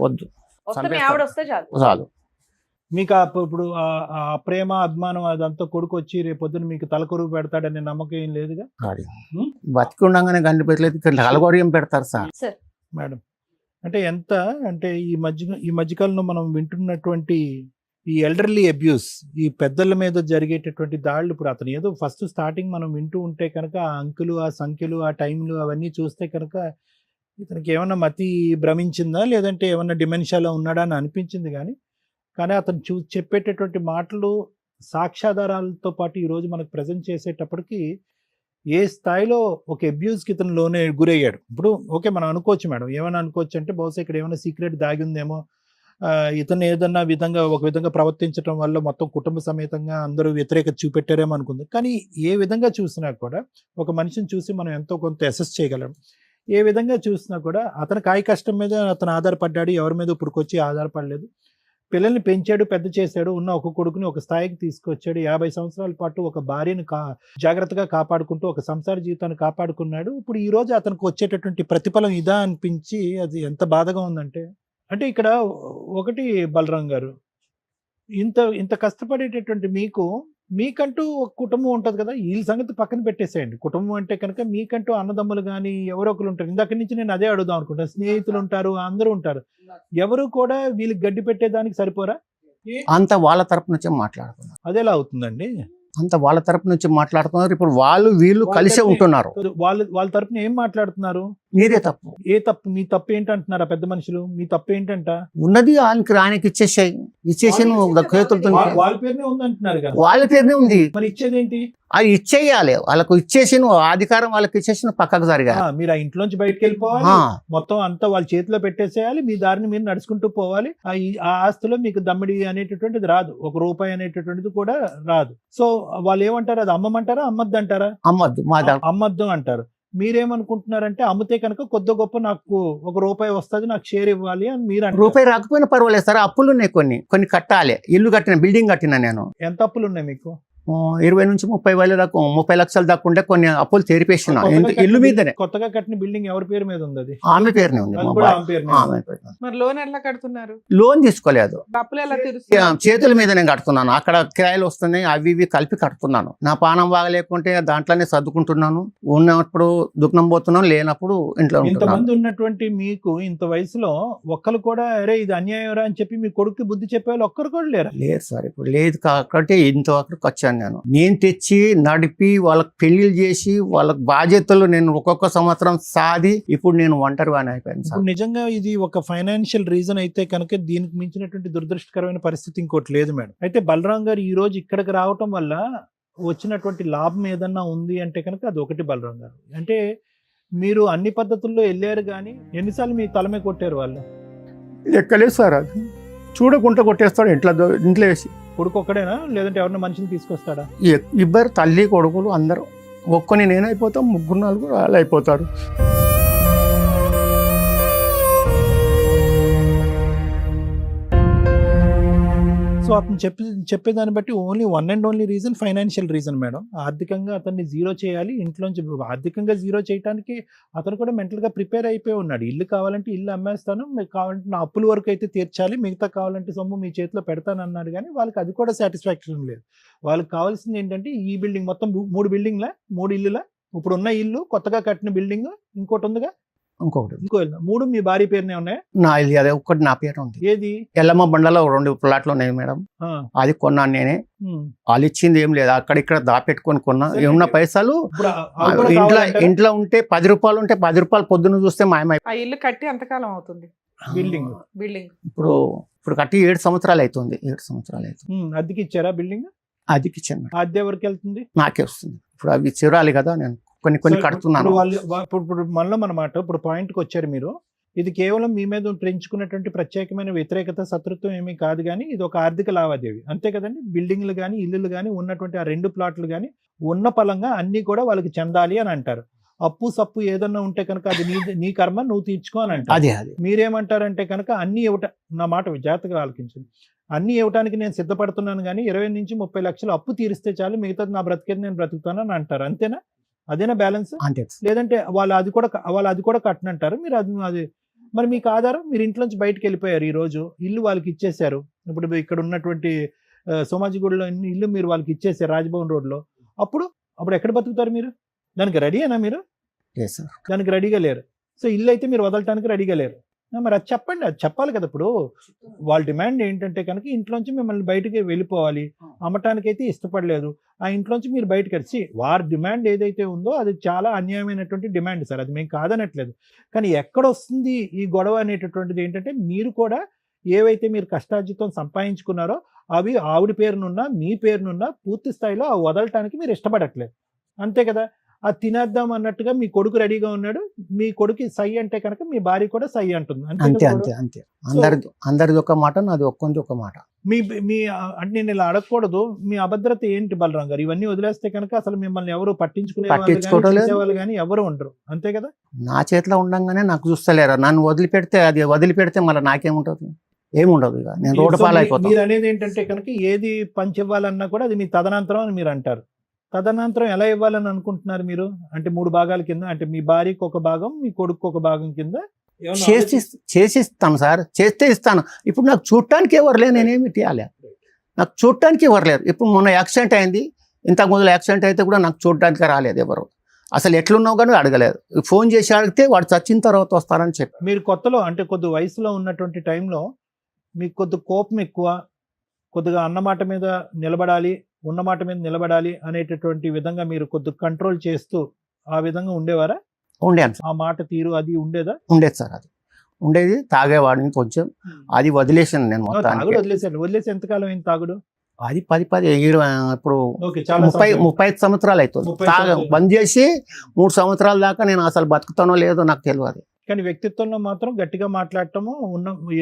వద్దు, వస్తే మీ ఆవిడ వస్తే చాలు. చాలు. మీకు ఇప్పుడు ఆ ప్రేమ అభిమానం అదంతా కొడుకు వచ్చి రేపొద్దున మీకు తలకొరుగు పెడతాడనే నమ్మకం ఏం లేదుగా? బతికి ఉండగానే గండి పెట్టలేదు, ఇక్కడ అలగోరియం పెడతారు సార్. మేడం అంటే ఎంత అంటే ఈ మధ్యకాలంలో మనం వింటున్నటువంటి ఈ ఎల్డర్లీ అబ్యూస్, ఈ పెద్దల మీద జరిగేటటువంటి దాడులు, ఇప్పుడు అతను ఏదో ఫస్ట్ స్టార్టింగ్ మనం వింటూ ఉంటే కనుక ఆ అంకులు, ఆ సంఖ్యలు, ఆ టైంలు అవన్నీ చూస్తే కనుక ఇతనికి ఏమన్నా మతి భ్రమించిందా, లేదంటే ఏమన్నా డిమెన్షియాలో ఉన్నాడా అని అనిపించింది. కానీ అతను చెప్పేటటువంటి మాటలు సాక్ష్యాధారాలతో పాటు ఈరోజు మనకు ప్రజెంట్ చేసేటప్పటికి ఏ స్థాయిలో ఒక అబ్యూస్కి ఇతను లోనే గురయ్యాడు. ఇప్పుడు ఓకే, మనం అనుకోవచ్చు మేడం, ఏమైనా అనుకోవచ్చు అంటే బహుశా ఇక్కడ ఏమైనా సీక్రెట్ దాగి ఉందేమో, ఇతను ఏదన్నా ఒక విధంగా ప్రవర్తించడం వల్ల మొత్తం కుటుంబ సమేతంగా అందరూ వ్యతిరేకత చూపెట్టారేమో అనుకుంది. కానీ ఏ విధంగా చూసినా కూడా ఒక మనిషిని చూసి మనం ఎంతో కొంత అసెస్ చేయగలం. ఏ విధంగా చూసినా కూడా అతను కాయ కష్టం మీద అతను ఆధారపడ్డాడు, ఎవరి మీద ఇప్పుడుకొచ్చి ఆధారపడలేదు. పిల్లల్ని పెంచాడు, పెద్ద చేశాడు, ఉన్న ఒక కొడుకుని ఒక స్థాయికి తీసుకొచ్చాడు. 50 సంవత్సరాల పాటు ఒక భార్యను జాగ్రత్తగా కాపాడుకుంటూ ఒక సంసార జీవితాన్ని కాపాడుకున్నాడు. ఇప్పుడు ఈ రోజు అతనికి వచ్చేటటువంటి ప్రతిఫలం ఇదా అనిపించి అది ఎంత బాధగా ఉందంటే, అంటే ఇక్కడ ఒకటి బలరాం గారు, ఇంత కష్టపడేటటువంటి మీకంటూ ఒక కుటుంబం ఉంటుంది కదా, వీళ్ళ సంగతి పక్కన పెట్టేసేయండి. కుటుంబం అంటే కనుక మీకంటూ అన్నదమ్ములు కానీ ఎవరో ఒకరు ఉంటారు. ఇందాక నుంచి నేను అదే అడుగుదాం అనుకుంటాను. స్నేహితులు ఉంటారు, అందరూ ఉంటారు. ఎవరు కూడా వీళ్ళకి గడ్డి పెట్టేదానికి సరిపోరా? అంత వాళ్ళ తరపు నుంచే మాట్లాడుతున్నారు. అదేలా అవుతుందండి? అంత వాళ్ళ తరపు నుంచి మాట్లాడుతున్నారు. ఇప్పుడు వీళ్ళు కలిసే ఉంటున్నారు. వాళ్ళ తరపున ఏం మాట్లాడుతున్నారు? మీదే తప్పు. ఏ తప్పు? మీ తప్పు ఏంటంటున్నారా పెద్ద మనుషులు? మీ తప్పు ఏంటంట? ఉన్నది ఆయనకి ఇచ్చేసాయి, చేతులతో వాళ్ళ పేరునే ఉంది అంటున్నారు కదా. వాళ్ళ పేరునే ఉంది, మరి ఇచ్చేది ఏంటి? అది ఇచ్చేయాలి. వాళ్ళకు ఇచ్చేసి అధికారం వాళ్ళకి ఇచ్చేసి పక్కకు జరిగా మీరు ఆ ఇంట్లోంచి బయటకు వెళ్ళిపోవాలి, మొత్తం అంతా వాళ్ళ చేతిలో పెట్టేసేయాలి, మీ దారిని మీరు నడుచుకుంటూ పోవాలి. ఆ ఆస్తిలో మీకు దమ్మిడి అనేటటువంటిది రాదు, ఒక రూపాయి అనేటటువంటిది కూడా రాదు. సో వాళ్ళు ఏమంటారు, అది అమ్మమంటారా, అమ్మద్దు అంటారా? అమ్మద్దు అంటారు. మీరేమనుకుంటున్నారంటే అమ్మితే కనుక కొద్ది గొప్ప నాకు ఒక రూపాయి వస్తుంది, నాకు షేర్ ఇవ్వాలి అని మీరు అంటారు. రూపాయి రాకపోయినా పర్వాలేదు సార్, అప్పులు ఉన్నాయి, కొన్ని కట్టాలి. ఇల్లు కట్టిన, బిల్డింగ్ కట్టినా నేను. ఎంత అప్పులు ఉన్నాయి మీకు? 20 నుంచి 30 దాకా 30 లక్షల దాకా ఉంటే కొన్ని అప్పులు తెరిపేసిన ఇల్లు మీదనే. కొత్తగా కట్టిన బిల్డింగ్ ఎవరి పేరు మీద ఉంది అది? ఆమె పేరునే ఉంది. అది మా కూడా బాయ్. ఆమె పేరు మీద ఆమె ఉంది. పేరునే. మరి లోన్ ఎలా కడుతున్నారు? లోన్ తీసుకోలేదు, అప్పులు ఎలా తీరుస్తున్నారు? చేతుల మీదనే కడుతున్నాను. అక్కడ కిరాయిలు వస్తున్నాయి, అవి ఇవి కలిపి కడుతున్నాను. నా పానం బాగలేకుంటే దాంట్లోనే సర్దుకుంటున్నాను. ఉన్నప్పుడు దుఃఖం పోతున్నాను, లేనప్పుడు ఇంట్లో ఉంటున్నాను. ఇంతమంది ఉన్నటువంటి మీకు ఇంత వయసులో ఒక్కరు కూడా అరే ఇది అన్యాయం అని చెప్పి మీ కొడుకు బుద్ధి చెప్పే వాళ్ళు ఒక్కరు కూడా లేరు. లేదు సార్, ఇప్పుడు లేదు కాబట్టి ఇంతవరకు వచ్చాను. నేను తెచ్చి నడిపి వాళ్ళకి పెళ్లిళ్ళు చేసి వాళ్ళకి బాధ్యతలు నేను ఒక్కొక్క సంవత్సరం సాది ఇప్పుడు నేను ఒంటరివాణి అయిపోయాను సార్. ఇప్పుడు నిజంగా ఇది ఒక ఫైనాన్షియల్ రీజన్ అయితే కనుక దీనికి మించినటువంటి దురదృష్టకరమైన పరిస్థితి ఇంకోటి లేదు మేడం. అయితే బలరాం గారు ఈ రోజు ఇక్కడికి రావటం వల్ల వచ్చినటువంటి లాభం ఏదన్నా ఉంది అంటే కనుక అది ఒకటి. బలరాం గారు అంటే మీరు అన్ని పద్ధతుల్లో వెళ్ళారు, కానీ ఎన్నిసార్లు మీ తలమే కొట్టారు వాళ్ళు? ఎక్కలేదు సార్, అది చూడకుండా కొట్టేస్తాడు ఇంట్లో వేసి. కొడుకు ఒక్కడేనా లేదంటే ఎవరైనా మనిషిని తీసుకొస్తాడా? ఇద్దరు తల్లి కొడుకులు అందరూ. ఒక్కని నేనైపోతాం, 3-4 వాళ్ళు అయిపోతారు. సో అతను చెప్పేదాన్ని బట్టి only one and only reason financial reason madam. ఆర్థికంగా అతన్ని జీరో చేయాలి. ఇంట్లోంచి ఆర్థికంగా జీరో చేయడానికి అతను కూడా మెంటల్గా ప్రిపేర్ అయిపోయి ఉన్నాడు. ఇల్లు కావాలంటే ఇల్లు అమ్మేస్తాను, మీకు కావాలంటే నా అప్పుల వరకు అయితే తీర్చాలి, మిగతా కావాలంటే సొమ్ము మీ చేతిలో పెడతాను అన్నాడు. కానీ వాళ్ళకి అది కూడా సాటిస్ఫాక్షన్ లేదు. వాళ్ళకి కావాల్సింది ఏంటంటే ఈ బిల్డింగ్ మొత్తం 3 బిల్డింగ్లా 3 ఇల్లులా? ఇప్పుడు ఉన్న ఇల్లు, కొత్తగా కట్టిన బిల్డింగ్, ఇంకోటి ఉందిగా, ఇంకో ఇల్లు, 3 మీ భార్య పేరునే ఉన్నాయా? నా ఇల్లు అదే ఒక్కటి నా పేరు ఉంది. ఏది? ఎల్లమ్మ బండలో 2 ప్లాట్లు ఉన్నాయి మేడం. అది కొన్నాను నేనే. వాళ్ళు ఇచ్చింది ఏం లేదు, అక్కడిక్కడ దాపెట్టుకొని కొన్నా. ఏమన్నా పైసలు ఇంట్లో ఉంటే 10 రూపాయలు ఉంటే 10 రూపాయలు పొద్దున్న చూస్తే మాయమై. ఆ ఇల్లు కట్టి ఎంతకాలం అవుతుంది? బిల్డింగ్ ఇప్పుడు కట్టి 7 సంవత్సరాలు అవుతుంది. 7 సంవత్సరాలు అవుతుంది. అద్దెకి ఇచ్చారా బిల్డింగ్? అద్దెకి ఇచ్చాను. అద్దె ఎవరికి వెళ్తుంది? నాకే వస్తుంది. ఇప్పుడు అవి చిరాలి కదా, నేను కొన్ని కడుతున్నాను. ఇప్పుడు మనలో అన్నమాట. ఇప్పుడు పాయింట్కి వచ్చారు మీరు. ఇది కేవలం మీ మీద పెంచుకున్నటువంటి ప్రత్యేకమైన వ్యతిరేకత, శత్రుత్వం ఏమీ కాదు, కానీ ఇది ఒక ఆర్థిక లావాదేవీ అంతే కదండి. బిల్డింగ్లు కానీ ఇల్లులు కానీ ఉన్నటువంటి ఆ 2 ప్లాట్లు కానీ ఉన్న పలంగా అన్ని కూడా వాళ్ళకి చెందాలి అని అంటారు. అప్పు సప్పు ఏదన్నా ఉంటే కనుక అది నీ కర్మ, నువ్వు తీర్చుకో అని అంటారు. అదే మీరేమంటారంటే కనుక అన్ని ఇవ్వట, నా మాట జాగ్రత్తగా ఆలకించండి, అన్ని ఇవ్వటానికి నేను సిద్ధపడుతున్నాను, కానీ 20 నుంచి 30 లక్షలు అప్పు తీరిస్తే చాలు, మిగతాది నా బ్రతికేది నేను బ్రతుకుతాను అని అంటారు. అంతేనా? అదేనా బ్యాలెన్స్? లేదంటే వాళ్ళు అది కూడా కట్టనంటారు మీరు? అది మరి మీకు ఆధారం? మీరు ఇంట్లోంచి బయటకు వెళ్ళిపోయారు, ఈ రోజు ఇల్లు వాళ్ళకి ఇచ్చేసారు. ఇప్పుడు ఇక్కడ ఉన్నటువంటి సోమాజిగూడలో ఇల్లు మీరు వాళ్ళకి ఇచ్చేసారు, రాజ్భవన్ రోడ్లో. అప్పుడు ఎక్కడ బతుకుతారు మీరు? దానికి రెడీయేనా మీరు? దానికి రెడీగా లేరు. సో ఇల్లు అయితే మీరు వదలటానికి రెడీగా లేరు. మరి అది చెప్పండి, అది చెప్పాలి కదా. ఇప్పుడు వాళ్ళ డిమాండ్ ఏంటంటే కనుక ఇంట్లోంచి మిమ్మల్ని బయటకి వెళ్ళిపోవాలి, అమ్మటానికి అయితే ఇష్టపడలేదు, ఆ ఇంట్లోంచి మీరు బయటకు వచ్చి వారి డిమాండ్ ఏదైతే ఉందో అది చాలా అన్యాయమైనటువంటి డిమాండ్ సార్, అది మేము కాదనట్లేదు. కానీ ఎక్కడ వస్తుంది ఈ గొడవ అనేటటువంటిది ఏంటంటే మీరు కూడా ఏవైతే మీరు కష్టార్జితం సంపాదించుకున్నారో అవి ఆవిడ పేరునున్నా మీ పేరునున్నా పూర్తి స్థాయిలో ఆ వదలటానికి మీరు ఇష్టపడట్లేదు, అంతే కదా. అది తినేద్దాం అన్నట్టుగా మీ కొడుకు రెడీగా ఉన్నాడు, మీ కొడుకు సై అంటే కనుక మీ భార్య కూడా సై అంటుంది. అంతే. అందరిది ఒక మాట, నాది ఒక్కొంది ఒక మాట. మీ అంటే నేను ఇలా అడగకూడదు, మీ అభద్రత ఏంటి బలరాం గారు? ఇవన్నీ వదిలేస్తే కనుక అసలు మిమ్మల్ని ఎవరు పట్టించుకునే కానీ ఎవరు ఉండరు, అంతే కదా. నా చేతిలో ఉండంగానే నాకు చూస్తలేరా, నన్ను వదిలిపెడితే మళ్ళీ నాకేముంటుంది? ఏముండదు. ఇక నేను రోడ్డు పాలైపోతాను. మీరు అనేది ఏంటంటే కనుక ఏది పంచివ్వాలన్నా కూడా అది మీ తదనంతరం అని మీరు అంటారు. తదనంతరం ఎలా ఇవ్వాలని అనుకుంటున్నారు మీరు? అంటే 3 భాగాల కింద, అంటే మీ భార్యకి ఒక భాగం, మీ కొడుకు ఒక భాగం కింద చేసి ఇస్తాను సార్, చేస్తే ఇస్తాను. ఇప్పుడు నాకు చూడటానికి ఎవరు లేరు, నేనేమి తీయాలి? నాకు చూడటానికి ఎవరు లేరు. ఇప్పుడు మొన్న యాక్సిడెంట్ అయింది, ఇంతకు ముందు యాక్సిడెంట్ అయితే కూడా నాకు చూడటానికి రాలేదు ఎవరు. అసలు ఎట్లున్నావు కానీ అడగలేదు. ఫోన్ చేసి అడిగితే వాడు చచ్చిన తర్వాత వస్తారని చెప్పి. మీరు కొత్తలో అంటే కొద్ది వయసులో ఉన్నటువంటి టైంలో మీకు కొద్ది కోపం ఎక్కువ, కొద్దిగా అన్నమాట మీద నిలబడాలి, ఉన్నమాట మీద నిలబడాలి అనేటటువంటి విధంగా మీరు కొద్దిగా కంట్రోల్ చేస్తూ ఆ విధంగా ఉండేవారా? ఉండేది. ఆ మాట తీరు అది ఉండేదా? ఉండేది సార్, అది ఉండేది. తాగేవాడిని కొంచెం, అది వదిలేసాను నేను మొత్తానికి. వదిలేసి ఎంతకాలం అయింది తాగుడు? అది 10-20 ఇప్పుడు 35 సంవత్సరాలు అవుతుంది. బంద్ చేసి 3 సంవత్సరాల దాకా నేను అసలు బతుకుతానో లేదో నాకు తెలియదు. కానీ వ్యక్తిత్వంలో మాత్రం గట్టిగా మాట్లాడటము,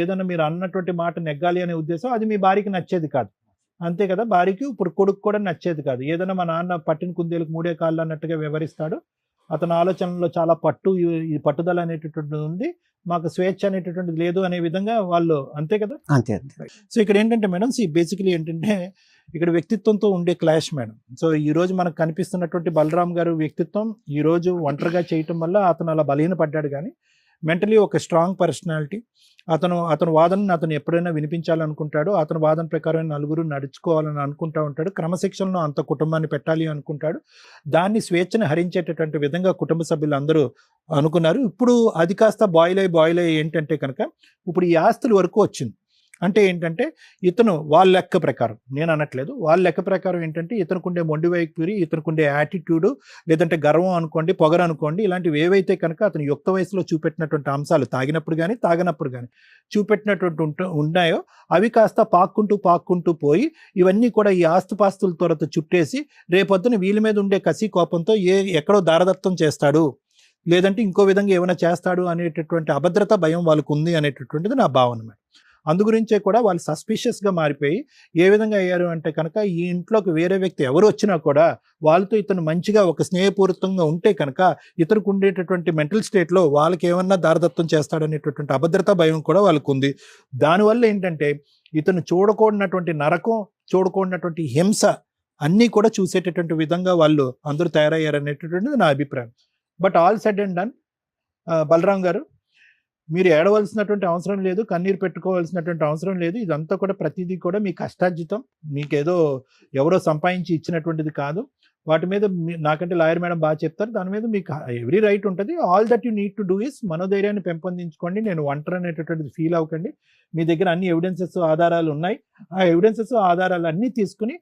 ఏదైనా మీరు అన్నటువంటి మాట నెగ్గాలి అనే ఉద్దేశం అది మీ భార్యకి నచ్చేది కాదు, అంతే కదా. భార్యకి ఇప్పుడు కొడుకు కూడా నచ్చేది కాదు. ఏదైనా మా నాన్న పట్టిన కుందేలకు 3 కాళ్ళు అన్నట్టుగా వివరిస్తాడు, అతని ఆలోచనలో చాలా ఈ పట్టుదల అనేటటువంటిది ఉంది, మాకు స్వేచ్ఛ అనేటటువంటిది లేదు అనే విధంగా వాళ్ళు, అంతే కదా. అంతే అంతే. సో ఇక్కడ ఏంటంటే మేడం, బేసికలీ ఏంటంటే ఇక్కడ వ్యక్తిత్వంతో ఉండే క్లాష్ మేడం. సో ఈ రోజు మనకు కనిపిస్తున్నటువంటి బలరాం గారు వ్యక్తిత్వం ఈ రోజు ఒంటరిగా చేయటం వల్ల అతను అలా బలహీనపడ్డాడు, కానీ మెంటలీ ఒక స్ట్రాంగ్ పర్సనాలిటీ. అతను వాదనను అతను ఎప్పుడైనా వినిపించాలనుకుంటాడు, అతని వాదన ప్రకారం నలుగురు నడుచుకోవాలని అనుకుంటా ఉంటాడు, క్రమశిక్షణలో అంత కుటుంబాన్ని పెట్టాలి అనుకుంటాడు. దాన్ని స్వేచ్ఛను హరించేటటువంటి విధంగా కుటుంబ సభ్యులు అందరూ అనుకున్నారు. ఇప్పుడు అది కాస్త బాయిల్ అయ్యి ఏంటంటే కనుక ఇప్పుడు ఈ ఆస్తుల వరకు వచ్చింది. అంటే ఏంటంటే ఇతను వాళ్ళ లెక్క ప్రకారం, నేను అనట్లేదు, వాళ్ళ లెక్క ప్రకారం ఏంటంటే ఇతనుకుండే మొండి వైఖరి, ఇతనుకుండే యాటిట్యూడ్, లేదంటే గర్వం అనుకోండి, పొగరు అనుకోండి, ఇలాంటివి ఏవైతే కనుక అతను యుక్త వయసులో చూపెట్టినటువంటి అంశాలు, తాగినప్పుడు కానీ తాగనప్పుడు కానీ చూపెట్టినటువంటి ఉన్నాయో అవి కాస్త పాక్కుంటూ పోయి ఇవన్నీ కూడా ఈ ఆస్తుపాస్తుల త్వరత చుట్టేసి రేపొద్దున వీళ్ళ మీద ఉండే కసి కోపంతో ఎక్కడో దారదత్తం చేస్తాడు, లేదంటే ఇంకో విధంగా ఏమైనా చేస్తాడు అనేటటువంటి అభద్రత భయం వాళ్ళకు ఉంది అనేటటువంటిది నా భావన మేడం. అందుగురించే కూడా వాళ్ళు సస్పిషియస్గా మారిపోయి ఏ విధంగా అయ్యారు అంటే కనుక ఈ ఇంట్లోకి వేరే వ్యక్తి ఎవరు వచ్చినా కూడా వాళ్ళతో ఇతను మంచిగా ఒక స్నేహపూరితంగా ఉంటే కనుక ఇతనికి ఉండేటటువంటి మెంటల్ స్టేట్లో వాళ్ళకి ఏమన్నా దారదత్తం చేస్తాడనేటటువంటి అభద్రత భయం కూడా వాళ్ళకు ఉంది. దానివల్ల ఏంటంటే ఇతను చూడకూడనటువంటి నరకం, చూడకూడనటువంటి హింస అన్నీ కూడా చూసేటటువంటి విధంగా వాళ్ళు అందరూ తయారయ్యారనేటటువంటిది నా అభిప్రాయం. But all said and done, Balaram గారు మీరు ఏడవలసినటువంటి అవసరం లేదు, కన్నీరు పెట్టుకోవాల్సినటువంటి అవసరం లేదు. ఇదంతా కూడా ప్రతిదీ కూడా మీ కష్టార్జితం, మీకేదో ఎవరో సంపాదించి ఇచ్చినటువంటిది కాదు. వాటి మీద నాకంటే లాయర్ మేడం బాగా చెప్తారు, దాని మీద మీకు ఎవ్రీ రైట్ ఉంటుంది. All that you need to do is మనోధైర్యాన్ని పెంపొందించుకోండి. నేను ఒంటరి అనేటటువంటిది ఫీల్ అవ్వకండి. మీ దగ్గర అన్ని ఎవిడెన్సెస్ ఆధారాలు ఉన్నాయి. ఆ ఎవిడెన్సెస్ ఆధారాలు అన్నీ తీసుకుని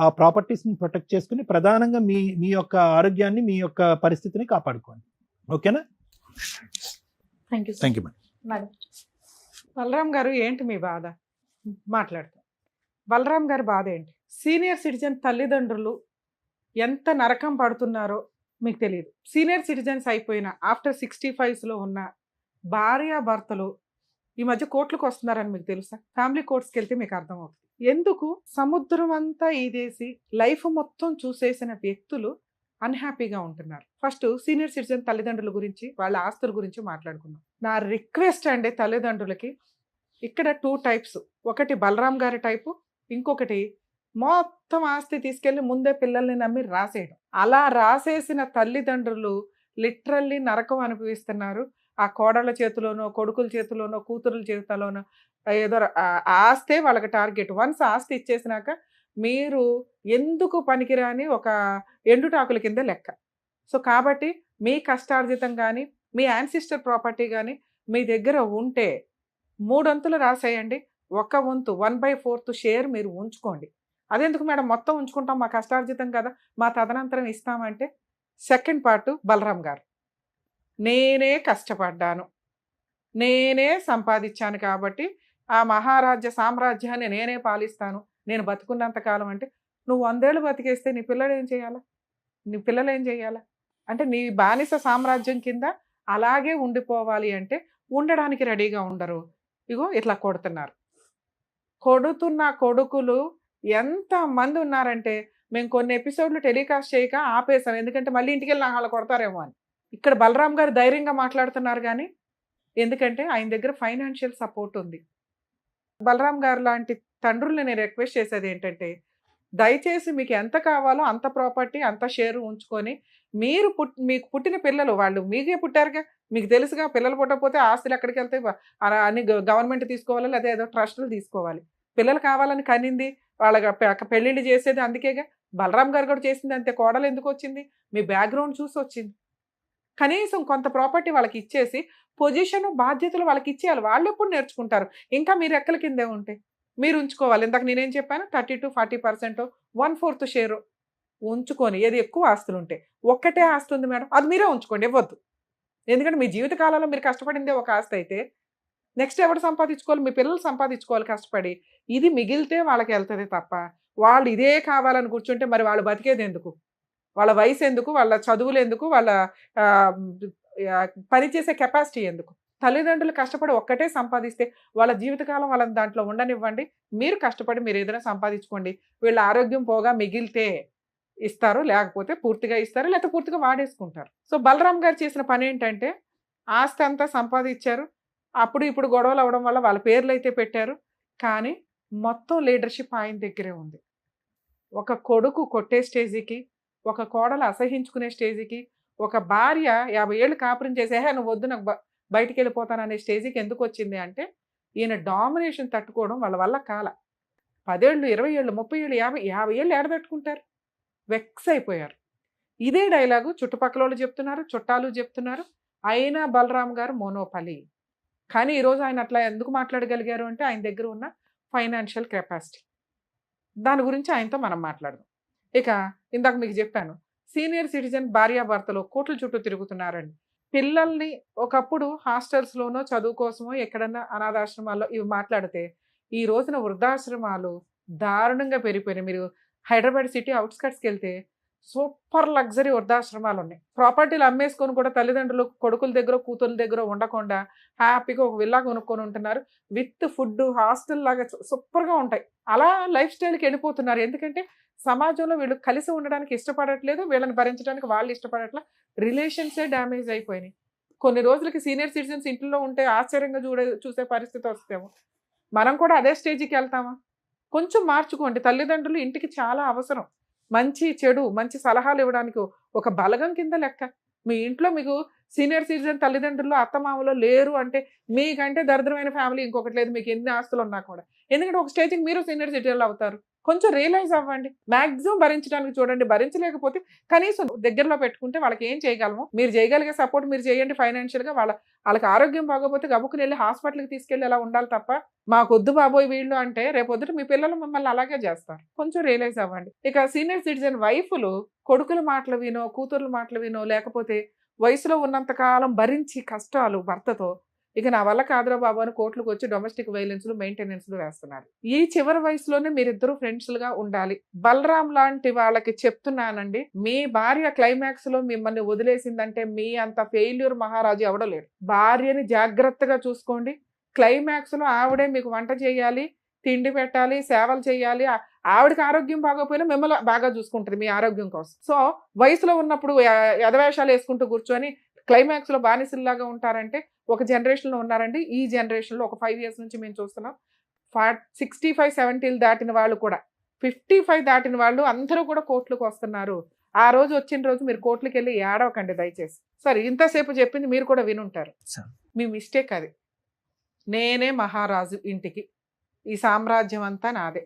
ఆ ప్రాపర్టీస్ని ప్రొటెక్ట్ చేసుకుని ప్రధానంగా మీ యొక్క ఆరోగ్యాన్ని, మీ యొక్క పరిస్థితిని కాపాడుకోండి. ఓకేనా? Thank you madam. బలరాం గారు ఏంటి మీ బాధ? మాట్లాడతాం. బలరాం గారి బాధ ఏంటి? సీనియర్ సిటిజన్ తల్లిదండ్రులు ఎంత నరకం పడుతున్నారో మీకు తెలియదు. సీనియర్ సిటిజన్స్ అయిపోయిన ఆఫ్టర్ 65లో ఉన్న భార్యాభర్తలు ఈ మధ్య కోర్టులకు వస్తున్నారని మీకు తెలుసా? ఫ్యామిలీ కోర్ట్స్కి వెళ్తే మీకు అర్థమవుతుంది. ఎందుకు సముద్రం అంతా ఈదేసి లైఫ్ మొత్తం చూసేసిన వ్యక్తులు అన్హ్యాపీగా ఉంటున్నారు. ఫస్ట్ సీనియర్ సిటిజన్ తల్లిదండ్రుల గురించి, వాళ్ళ ఆస్తుల గురించి మాట్లాడుకుందాం. నా రిక్వెస్ట్ అండి తల్లిదండ్రులకి, ఇక్కడ 2 టైప్స్. ఒకటి బలరాం గారి టైపు, ఇంకొకటి మొత్తం ఆస్తి తీసుకెళ్లి ముందే పిల్లల్ని నమ్మి రాసేయడం. అలా రాసేసిన తల్లిదండ్రులు లిటరల్లీ నరకం అనుభవిస్తున్నారు. ఆ కోడళ్ళ చేతిలోనో, కొడుకుల చేతిలోనో, కూతురుల చేతిలోనో ఏదో ఆస్తే వాళ్ళకి టార్గెట్. వన్స్ ఆస్తి ఇచ్చేసినాక మీరు ఎందుకు పనికిరాని ఒక ఎండుటాకుల కింద లెక్క. సో కాబట్టి మీ కష్టార్జితం కానీ, మీ యాన్సిస్టర్ ప్రాపర్టీ కానీ మీ దగ్గర ఉంటే 3 వంతులు రాసేయండి. 1 వంతు 1/4 షేర్ మీరు ఉంచుకోండి. అదెందుకు మేడం మొత్తం ఉంచుకుంటాం, మా కష్టార్జితం కదా, మా తదనంతరం ఇస్తామంటే. సెకండ్ పార్ట్ బలరాం గారు, నేనే కష్టపడ్డాను, నేనే సంపాదించాను కాబట్టి ఆ మహారాజ్య సామ్రాజ్యాన్ని నేనే పాలిస్తాను, నేను బతుకున్నంత కాలం అంటే, నువ్వు 100 ఏళ్ళు బతికేస్తే నీ పిల్లలు ఏం చేయాలా? నీ పిల్లలు ఏం చేయాలా? అంటే నీ బానిస సామ్రాజ్యం కింద అలాగే ఉండిపోవాలి అంటే ఉండడానికి రెడీగా ఉండరు. ఇగో ఇట్లా కొడుతున్నారు. కొడుతున్న కొడుకులు ఎంతమంది ఉన్నారంటే మేము కొన్ని ఎపిసోడ్లు టెలికాస్ట్ చేయక ఆపేసాం, ఎందుకంటే మళ్ళీ ఇంటికి వెళ్ళి నాకు అలా కొడతారేమో అని. ఇక్కడ బలరాం గారు ధైర్యంగా మాట్లాడుతున్నారు, కానీ ఎందుకంటే ఆయన దగ్గర ఫైనాన్షియల్ సపోర్ట్ ఉంది. బలరాం గారు లాంటి తండ్రుల్ని నేను రిక్వెస్ట్ చేసేది ఏంటంటే, దయచేసి మీకు ఎంత కావాలో అంత ప్రాపర్టీ, అంత షేరు ఉంచుకొని, మీరు మీకు పుట్టిన పిల్లలు వాళ్ళు మీకే పుట్టారుగా, మీకు తెలుసుగా, పిల్లలు పుట్టకపోతే ఆస్తులు ఎక్కడికి వెళ్తాయి, అన్ని గవర్నమెంట్ తీసుకోవాలి, లేదా ఏదో ట్రస్టులు తీసుకోవాలి. పిల్లలు కావాలని కనింది, వాళ్ళ పెళ్ళిళ్ళు చేసేది అందుకేగా. బలరాం గారు కూడా చేసింది అంతే. కోడలు ఎందుకు వచ్చింది? మీ బ్యాక్గ్రౌండ్ చూసి వచ్చింది. కనీసం కొంత ప్రాపర్టీ వాళ్ళకి ఇచ్చేసి పొజిషన్, బాధ్యతలు వాళ్ళకి ఇచ్చేయాలి. వాళ్ళు ఎప్పుడు నేర్చుకుంటారు? ఇంకా మీరు ఎక్కల కిందే ఉంటే మీరు ఉంచుకోవాలి. ఇందాక నేనేం చెప్పాను, 30 to 40%, 1/4 షేరు ఉంచుకొని, ఏది ఎక్కువ ఆస్తులు ఉంటే. ఒక్కటే ఆస్తి ఉంది మేడం, అది మీరే ఉంచుకోండి, ఇవ్వద్దు. ఎందుకంటే మీ జీవితకాలంలో మీరు కష్టపడిందే ఒక ఆస్తి అయితే నెక్స్ట్ ఎవరు సంపాదించుకోవాలి? మీ పిల్లలు సంపాదించుకోవాలి కష్టపడి. ఇది మిగిలితే వాళ్ళకి వెళ్తుంది తప్ప వాళ్ళు ఇదే కావాలని కూర్చుంటే మరి వాళ్ళు బతికేది ఎందుకు? వాళ్ళ వయసు ఎందుకు? వాళ్ళ చదువులు ఎందుకు? వాళ్ళ పనిచేసే కెపాసిటీ ఎందుకు? తల్లిదండ్రులు కష్టపడి ఒక్కటే సంపాదిస్తే వాళ్ళ జీవితకాలం వాళ్ళని దాంట్లో ఉండనివ్వండి. మీరు కష్టపడి మీరు ఏదైనా సంపాదించుకోండి. వీళ్ళ ఆరోగ్యం పోగా మిగిలితే ఇస్తారు, లేకపోతే పూర్తిగా ఇస్తారు, లేకపోతే పూర్తిగా వాడేసుకుంటారు. సో బలరాం గారు చేసిన పని ఏంటంటే ఆస్తి అంతా సంపాదించారు. అప్పుడు ఇప్పుడు గొడవలు అవ్వడం వల్ల వాళ్ళ పేర్లు అయితే పెట్టారు, కానీ మొత్తం లీడర్షిప్ ఆయన దగ్గరే ఉంది. ఒక కొడుకు కొట్టే స్టేజ్కి, ఒక కోడలు అసహించుకునే స్టేజ్కి, ఒక భార్య 50 ఏళ్ళు కాపురం చేసే నువ్వు వద్దు నాకు బయటికి వెళ్ళిపోతాననే స్టేజ్కి ఎందుకు వచ్చింది అంటే ఈయన డామినేషన్ తట్టుకోవడం వాళ్ళ వల్ల కాల. 10 ఏళ్ళు, 20 ఏళ్ళు, 30 ఏళ్ళు, 50 ఏళ్ళు ఏడబెట్టుకుంటారు. వెక్స్ అయిపోయారు. ఇదే డైలాగు చుట్టుపక్కల వాళ్ళు చెప్తున్నారు, చుట్టాలు చెప్తున్నారు. అయినా బలరాం గారు మోనోపలి. కానీ ఈరోజు ఆయన అట్లా ఎందుకు మాట్లాడగలిగారు అంటే ఆయన దగ్గర ఉన్న ఫైనాన్షియల్ కెపాసిటీ. దాని గురించి ఆయనతో మనం మాట్లాడదాం. ఇక ఇందాక మీకు చెప్పాను, సీనియర్ సిటిజన్ భార్యాభర్తలు కోట్ల చుట్టూ తిరుగుతున్నారండి. పిల్లల్ని ఒకప్పుడు హాస్టల్స్లోనో చదువు కోసమో ఎక్కడన్నా అనాథాశ్రమాల్లో ఇవి మాట్లాడితే ఈ రోజున వృద్ధాశ్రమాలు దారుణంగా పెరిగిపోయినాయి. మీరు హైదరాబాద్ సిటీ అవుట్స్కట్స్కి వెళ్తే సూపర్ లగ్జరీ వృద్ధాశ్రమాలు ఉన్నాయి. ప్రాపర్టీలు అమ్మేసుకొని కూడా తల్లిదండ్రులు కొడుకుల దగ్గర కూతుర్ల దగ్గర ఉండకుండా హ్యాపీగా ఒక విల్లా కొనుక్కొని ఉంటున్నారు. విత్ ఫుడ్ హాస్టల్ లాగా సూపర్గా ఉంటాయి. అలా లైఫ్ స్టైల్కి వెళ్ళిపోతున్నారు. ఎందుకంటే సమాజంలో వీళ్ళు కలిసి ఉండడానికి ఇష్టపడట్లేదు, వీళ్ళని భరించడానికి వాళ్ళు ఇష్టపడట్లా, రిలేషన్సే డ్యామేజ్ అయిపోయినాయి. కొన్ని రోజులకి సీనియర్ సిటిజన్స్ ఇంట్లో ఉంటే ఆశ్చర్యంగా చూసే పరిస్థితి వస్తేమో మనం కూడా అదే స్టేజ్కి వెళ్తామా? కొంచెం మార్చుకోండి. తల్లిదండ్రులు ఇంటికి చాలా అవసరం. మంచి చెడు మంచి సలహాలు ఇవ్వడానికి ఒక బలగం కింద లెక్క. మీ ఇంట్లో మీకు సీనియర్ సిటిజన్ తల్లిదండ్రులు అత్తమామలో లేరు అంటే మీకంటే దరిద్రమైన ఫ్యామిలీ ఇంకొకటి లేదు, మీకు ఎన్ని ఆస్తులు ఉన్నా కూడా. ఎందుకంటే ఒక స్టేజ్కి మీరు సీనియర్ సిటిజన్లు అవుతారు. కొంచెం రియలైజ్ అవ్వండి. మ్యాక్సిమం భరించడానికి చూడండి. భరించలేకపోతే కనీసం దగ్గరలో పెట్టుకుంటే వాళ్ళకి ఏం చేయగలము, మీరు చేయగలిగే సపోర్ట్ మీరు చేయండి ఫైనాన్షియల్గా. వాళ్ళకి ఆరోగ్యం బాగోపోతే గబుక్కుని వెళ్ళి హాస్పిటల్కి తీసుకెళ్ళి అలా ఉండాలి తప్ప మాకొద్దు బాబోయ్ వీళ్ళు అంటే రేపొద్దుట మీ పిల్లలు మిమ్మల్ని అలాగే చేస్తారు. కొంచెం రియలైజ్ అవ్వండి. ఇక సీనియర్ సిటిజన్ వైఫ్లు కొడుకుల మాటలు వినో కూతుర్ల మాటలు వినో లేకపోతే వయసులో ఉన్నంతకాలం భరించి కష్టాలు భర్తతో ఇక నా వల్ల కాదురా బాబు అని కోర్టులకు వచ్చి డొమెస్టిక్ వైలెన్స్లు మెయింటెనెన్స్లు వేస్తున్నారు. ఈ చివరి వయసులోనే మీరిద్దరూ ఫ్రెండ్స్లుగా ఉండాలి. బలరాం లాంటి వాళ్ళకి చెప్తున్నానండి, మీ భార్య క్లైమాక్స్ లో మిమ్మల్ని వదిలేసిందంటే మీ అంత ఫెయిల్యూర్ మహారాజు ఎవడో లేడు. భార్యని జాగ్రత్తగా చూసుకోండి. క్లైమాక్స్ లో ఆవిడే మీకు వంట చేయాలి, తిండి పెట్టాలి, సేవలు చేయాలి. ఆవిడకి ఆరోగ్యం బాగోపోయినా మిమ్మల్ని బాగా చూసుకుంటుంది మీ ఆరోగ్యం కోసం. సో వయసులో ఉన్నప్పుడు యథవేషాలు వేసుకుంటూ కూర్చొని క్లైమాక్స్ లో బానిసల్లాగా ఉంటారంటే ఒక జనరేషన్లో ఉన్నారండి. ఈ జనరేషన్లో ఒక 5 years నుంచి మేము చూస్తున్నాం. 65, 70 దాటిన వాళ్ళు కూడా 55 దాటిన వాళ్ళు అందరూ కూడా కోర్టులకు వస్తున్నారు. ఆ రోజు వచ్చిన రోజు మీరు కోర్టులకు వెళ్ళి ఏడవకండి దయచేసి. సరే ఇంతసేపు చెప్పింది మీరు కూడా వినుంటారు. మీ మిస్టేక్ అది. నేనే మహారాజు ఇంటికి, ఈ సామ్రాజ్యం అంతా నాదే,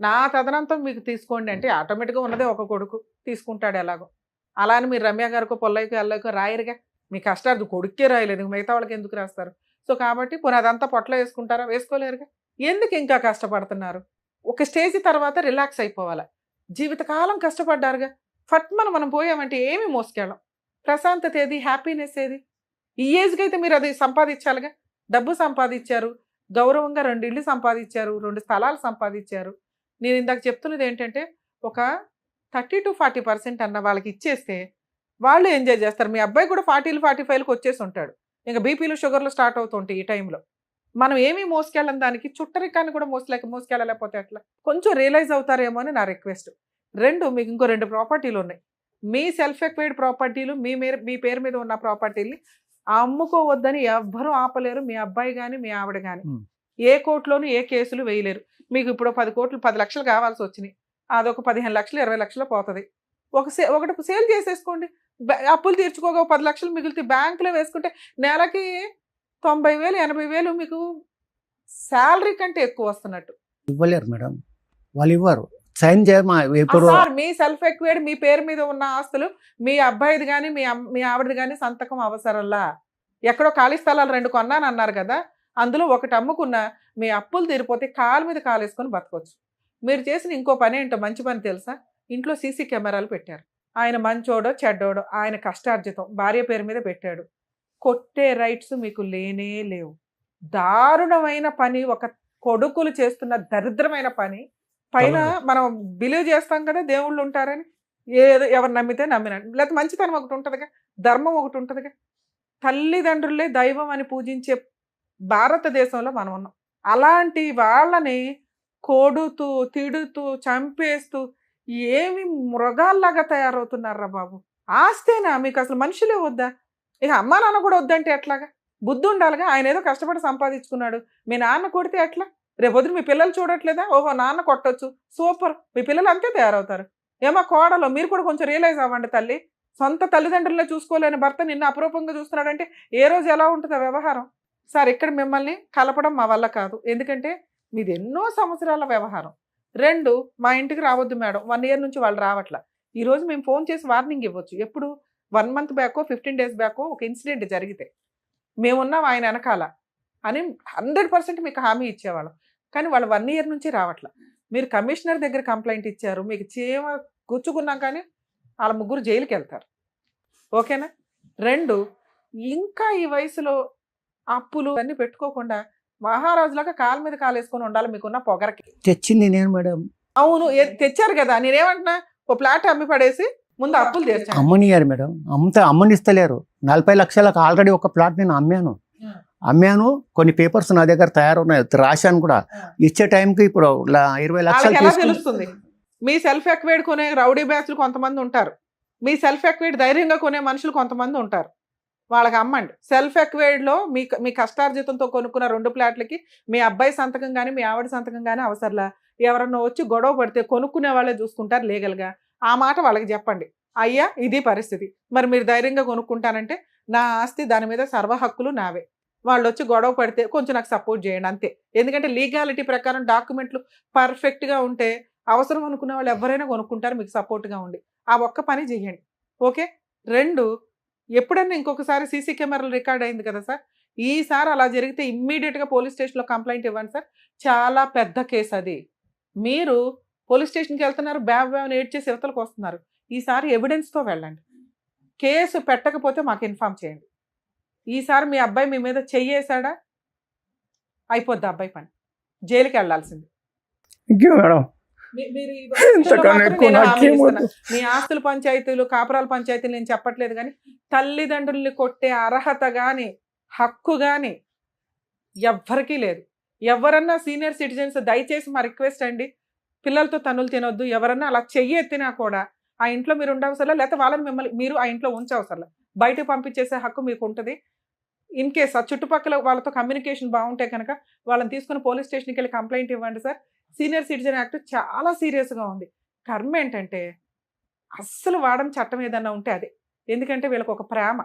నా తదనంతం మీకు తీసుకోండి అంటే ఆటోమేటిక్గా ఉన్నదే ఒక కొడుకు తీసుకుంటాడు ఎలాగో. అలా అని మీరు రమ్య గారికో పొల్లయ్యకో ఎల్లకో రాయరుగా. మీ కష్టాలు కొడుక్కే రాయలేదు, మిగతా వాళ్ళకి ఎందుకు రాస్తారు? సో కాబట్టి పోనీ అదంతా పొట్టలో వేసుకుంటారా? వేసుకోలేరుగా. ఎందుకు ఇంకా కష్టపడుతున్నారు? ఒక స్టేజ్ తర్వాత రిలాక్స్ అయిపోవాలి. జీవితకాలం కష్టపడ్డారుగా, మనం పోయామంటే ఏమి మోసుకెళ్ళం. ప్రశాంతత ఏది, హ్యాపీనెస్ ఏది? ఈ ఏజ్కి అయితే మీరు అది సంపాదించాలిగా. డబ్బు సంపాదించారు, గౌరవంగా 2 ఇళ్ళు సంపాదించారు, 2 స్థలాలు సంపాదించారు. నేను ఇందాక చెప్తున్నది ఏంటంటే ఒక 30 to 40% అన్న వాళ్ళకి ఇచ్చేస్తే వాళ్ళు ఎంజాయ్ చేస్తారు. మీ అబ్బాయి కూడా 40, 45లకు వచ్చేసి ఉంటాడు. ఇంకా బీపీలు షుగర్లు స్టార్ట్ అవుతుంటాయి ఈ టైంలో. మనం ఏమీ మోసుకెళ్ళం, దానికి చుట్టరికాన్ని కూడా మోసుకెళ్ళలేకపోతే అట్లా. కొంచెం రియలైజ్ అవుతారేమో అని నా రిక్వెస్ట్. 2 మీకు ఇంకో 2 ప్రాపర్టీలు ఉన్నాయి. మీ సెల్ఫ్ ఎక్వైర్డ్ ప్రాపర్టీలు, మీ పేరు మీద ఉన్న ప్రాపర్టీని అమ్ముకోవద్దని ఎవ్వరూ ఆపలేరు. మీ అబ్బాయి కానీ మీ ఆవిడ కానీ ఏ కోర్టులోనూ ఏ కేసులు వేయలేరు. మీకు ఇప్పుడు 10 లక్షలు కావాల్సి వచ్చినాయి, అదొక 15 లక్షలు 20 లక్షలు పోతుంది. ఒకటి సేల్ చేసేసుకోండి. అప్పులు తీర్చుకోగా 10 లక్షలు మిగిలితే బ్యాంకులో వేసుకుంటే నెలకి 90,000 80,000 మీకు శాలరీ కంటే ఎక్కువ వస్తున్నట్టు. ఇవ్వలేరు మేడం, వాళ్ళు ఇవ్వరు. సైన్ చేయమా సార్, మీ సెల్ఫ్ ఎక్వైర్డ్ మీ పేరు మీద ఉన్న ఆస్తులు మీ అబ్బాయిది కానీ మీ ఆవిడది కానీ సంతకం అవసరంలా. ఎక్కడో ఖాళీ స్థలాలు 2 కొన్నాను అన్నారు కదా, అందులో ఒకటి అమ్ముకున్న మీ అప్పులు తీరిపోతే కాలు మీద కాలు వేసుకొని బతకొచ్చు. మీరు చేసిన ఇంకో పని ఏంటో మంచి పని తెలుసా? ఇంట్లో సీసీ కెమెరాలు పెట్టారు. ఆయన మంచోడో చెడ్డోడో ఆయన కష్టార్జితం భార్య పేరు మీద పెట్టాడు. కొట్టే రైట్స్ మీకు లేనే లేవు. దారుణమైన పని, ఒక కొడుకులు చేస్తున్న దరిద్రమైన పని. పైన మనం బిలీవ్ చేస్తాం కదా దేవుళ్ళు ఉంటారని, ఏదో ఎవరు నమ్మితే నమ్మినట్టు. లేకపోతే మంచితనం ఒకటి ఉంటుందిగా, ధర్మం ఒకటి ఉంటుందిగా. తల్లిదండ్రులే దైవం అని పూజించే భారతదేశంలో మనం ఉన్నాం. అలాంటి వాళ్ళని కొడుతూ తిడుతూ చంపేస్తూ ఏమి మృగాల్లాగా తయారవుతున్నారా బాబు? ఆస్తేనా మీకు? అసలు మనుషులే వద్దా? ఇక అమ్మా నాన్న కూడా వద్దంటే ఎట్లాగా? బుద్ధి ఉండాలిగా. ఆయన ఏదో కష్టపడి సంపాదించుకున్నాడు. మీ నాన్న కొడితే ఎట్లా? రేపొద్దున మీ పిల్లలు చూడట్లేదా? ఓహో, నాన్న కొట్టొచ్చు, సూపర్, మీ పిల్లలు అంతే తయారవుతారు. ఏమో కోడలో మీరు కూడా కొంచెం రియలైజ్ అవ్వండి తల్లి. సొంత తల్లిదండ్రులనే చూసుకోలేని భర్త నిన్ను అపరూపంగా చూస్తున్నాడంటే ఏ రోజు ఎలా ఉంటుంది ఆ వ్యవహారం? సార్, ఇక్కడ మిమ్మల్ని కలపడం మా వల్ల కాదు. ఎందుకంటే మీది ఎన్నో సంవత్సరాల వ్యవహారం. 2, మా ఇంటికి రావద్దు మేడం, 1 ఇయర్ నుంచి వాళ్ళు రావట్లా. ఈరోజు మేము ఫోన్ చేసి వార్నింగ్ ఇవ్వచ్చు. ఎప్పుడు 1 మంత్ బ్యాకో 15 డేస్ బ్యాకో ఒక ఇన్సిడెంట్ జరిగితే మేమున్నాం ఆయన వెనకాల అని 100% మీకు హామీ ఇచ్చేవాళ్ళం. కానీ వాళ్ళు 1 ఇయర్ నుంచి రావట్లా. మీరు కమిషనర్ దగ్గర కంప్లైంట్ ఇచ్చారు. మీకు చీమ గుచ్చుకున్నాం కానీ వాళ్ళ ముగ్గురు జైలుకి వెళ్తారు. ఓకేనా? 2, ఇంకా ఈ వయసులో అప్పులు అన్నీ పెట్టుకోకుండా మహారాజులాగా కాలు మీద కాలు వేసుకొని ఉండాలి మీకున్న పొగరకి. తెచ్చింది నేను మేడం. అవును, తెచ్చారు కదా. నేనేమంటున్నా, ఓ ప్లాట్ అమ్మి పడేసి ముందు అప్పులు తీర్చాను. అమ్మనియారు మేడం, అమ్మనిస్తలేరు. 40 లక్షలకు ఆల్రెడీ ఒక ప్లాట్ నేను అమ్మాను. కొన్ని పేపర్స్ నా దగ్గర తయారున్నాయి, రాశాను కూడా. ఇచ్చే టైంకి ఇప్పుడు 20 లక్షలు ఎలా తెలుస్తుంది? మీ సెల్ఫ్ ఎక్వైడ్ కొనే రౌడీ బ్యాచ్లు కొంతమంది ఉంటారు. మీ సెల్ఫ్ ఎక్వైడ్ ధైర్యంగా కొనే మనుషులు కొంతమంది ఉంటారు. వాళ్ళకి అమ్మండి. సెల్ఫ్ ఎక్వైడ్లో మీ కష్టార్జితంతో కొనుక్కున్న 2 ప్లాట్లకి మీ అబ్బాయి సంతకం కానీ మీ ఆవిడ సంతకం కానీ అవసరంలా. ఎవరన్నా వచ్చి గొడవ పడితే కొనుక్కునే వాళ్ళే చూసుకుంటారు లీగల్గా. ఆ మాట వాళ్ళకి చెప్పండి. అయ్యా, ఇది పరిస్థితి, మరి మీరు ధైర్యంగా కొనుక్కుంటానంటే నా ఆస్తి, దాని మీద సర్వ హక్కులు నావే. వాళ్ళు వచ్చి గొడవ పడితే కొంచెం నాకు సపోర్ట్ చేయండి అంతే. ఎందుకంటే లీగాలిటీ ప్రకారం డాక్యుమెంట్లు పర్ఫెక్ట్గా ఉంటే అవసరం అనుకునే వాళ్ళు ఎవరైనా కొనుక్కుంటారు మీకు సపోర్ట్గా ఉండి. ఆ ఒక్క పని చేయండి. ఓకే? 2, ఎప్పుడన్నా ఇంకొకసారి సీసీ కెమెరాలు రికార్డ్ అయింది కదా సార్, ఈసారి అలా జరిగితే ఇమ్మీడియట్గా పోలీస్ స్టేషన్లో కంప్లైంట్ ఇవ్వండి సార్. చాలా పెద్ద కేసు అది. మీరు పోలీస్ స్టేషన్కి వెళ్తున్నారు, బ్యాబ్ని ఏడ్ చేసి యువతలకు వస్తున్నారు. ఈసారి ఎవిడెన్స్తో వెళ్ళండి. కేసు పెట్టకపోతే మాకు ఇన్ఫామ్ చేయండి. ఈసారి మీ అబ్బాయి మీ మీద చెయ్యేశాడా అయిపోద్ది అబ్బాయి పని, జైలుకి వెళ్ళాల్సింది. మేడం, మీ ఆస్తుల పంచాయతీలు, కాపురాల పంచాయతీలు నేను చెప్పట్లేదు, కానీ తల్లిదండ్రుల్ని కొట్టే అర్హత కానీ హక్కు కానీ ఎవ్వరికీ లేదు. ఎవరన్నా సీనియర్ సిటిజన్స్ దయచేసి మా రిక్వెస్ట్ అండి, పిల్లలతో తన్నులు తినొద్దు. ఎవరన్నా అలా చెయ్యి ఎత్తినా కూడా ఆ ఇంట్లో మీరు ఉండవసరలా, లేకపోతే వాళ్ళని మిమ్మల్ని మీరు ఆ ఇంట్లో ఉంచవసరలా. బయటకు పంపించేసే హక్కు మీకు ఉంటుంది. ఇన్ కేస్ ఆ చుట్టుపక్కల వాళ్ళతో కమ్యూనికేషన్ బాగుంటే కనుక వాళ్ళని తీసుకుని పోలీస్ స్టేషన్కి వెళ్ళి కంప్లైంట్ ఇవ్వండి సార్. సీనియర్ సిటిజన్ యాక్ట్ చాలా సీరియస్గా ఉంది. కర్మ ఏంటంటే అస్సలు వాడని చట్టం ఏదన్నా ఉంటే అదే. ఎందుకంటే వీళ్ళకి ఒక ప్రేమ,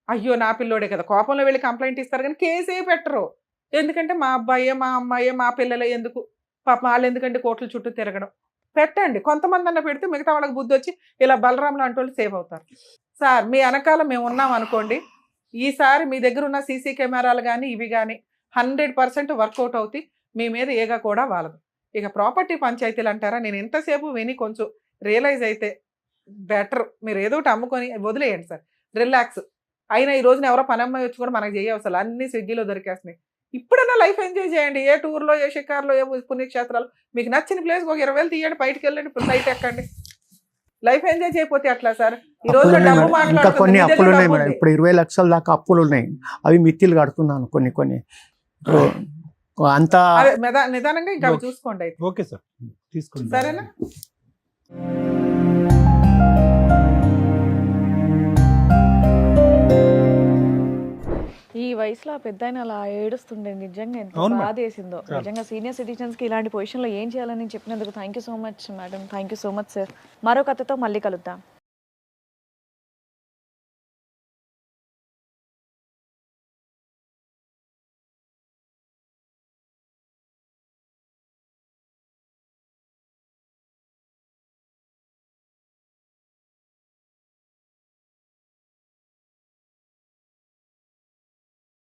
అయ్యో నా పిల్లోడే కదా, కోపంలో వెళ్ళి కంప్లైంట్ ఇస్తారు కానీ కేసే పెట్టరు. ఎందుకంటే మా అబ్బాయే, మా అమ్మాయే, మా పిల్లలే, ఎందుకు పాప వాళ్ళు ఎందుకంటే కోట్ల చుట్టూ తిరగడం. పెట్టండి, కొంతమంది అన్న పెడితే మిగతా వాళ్ళకి బుద్ధి వచ్చి ఇలా బలరాం లాంటి వాళ్ళు సేవ్ అవుతారు. సార్, మీ వెనకాల మేము ఉన్నాం అనుకోండి, ఈసారి మీ దగ్గర ఉన్న సీసీ కెమెరాలు కానీ ఇవి కానీ 100% వర్కౌట్ అవుతాయి. మీ మీద ఏగా కూడా వాళ్ళదు. ఇక ప్రాపర్టీ పంచాయతీలు అంటారా, నేను ఎంతసేపు విని కొంచెం రియలైజ్ అయితే బెటర్. మీరు ఏదో ఒకటి అమ్ముకొని వదిలేయండి సార్, రిలాక్స్. అయినా ఈ రోజున ఎవరో పని అమ్మాయి వచ్చి కూడా మనకు చేయవసలు, అన్ని స్విగ్గీలో దొరికేస్తున్నాయి. ఇప్పుడైనా లైఫ్ ఎంజాయ్ చేయండి. ఏ టూర్లో, ఏ షికార్లో, ఏ పుణ్యక్షేత్రాలు, మీకు నచ్చిన ప్లేస్కి ఒక 20,000 తీయండి, బయటకు వెళ్ళండి, ఫ్లైట్ ఎక్కండి. లైఫ్ ఎంజాయ్ చేయకపోతే అట్లా సార్? ఈ రోజు డబ్బు ఇంకా కొన్ని అప్పులు ఉన్నాయి మేడం. మాట్లాడుతుంది. ఇప్పుడు 20 లక్షల దాకా అప్పులు ఉన్నాయి. అవి మిత్తిలు కడుతున్నాను కొన్ని. అంతా నిదానంగా ఇంకా అవి చూసుకోండి అయితే. ఓకే సార్, తీసుకుంటాం. సరేనా? ఈ వయసులో ఆ పెద్దాయన అలా ఏడుస్తుండే నిజంగా ఎంత అవును మేడం. బాధ వేసిందో. నిజంగా సీనియర్ సిటిజన్స్ కి ఇలాంటి పొజిషన్ లో ఏం చేయాలని చెప్పినందుకు thank you so much madam. Thank you so much sir. మరో కథతో మళ్ళీ కలుద్దాం.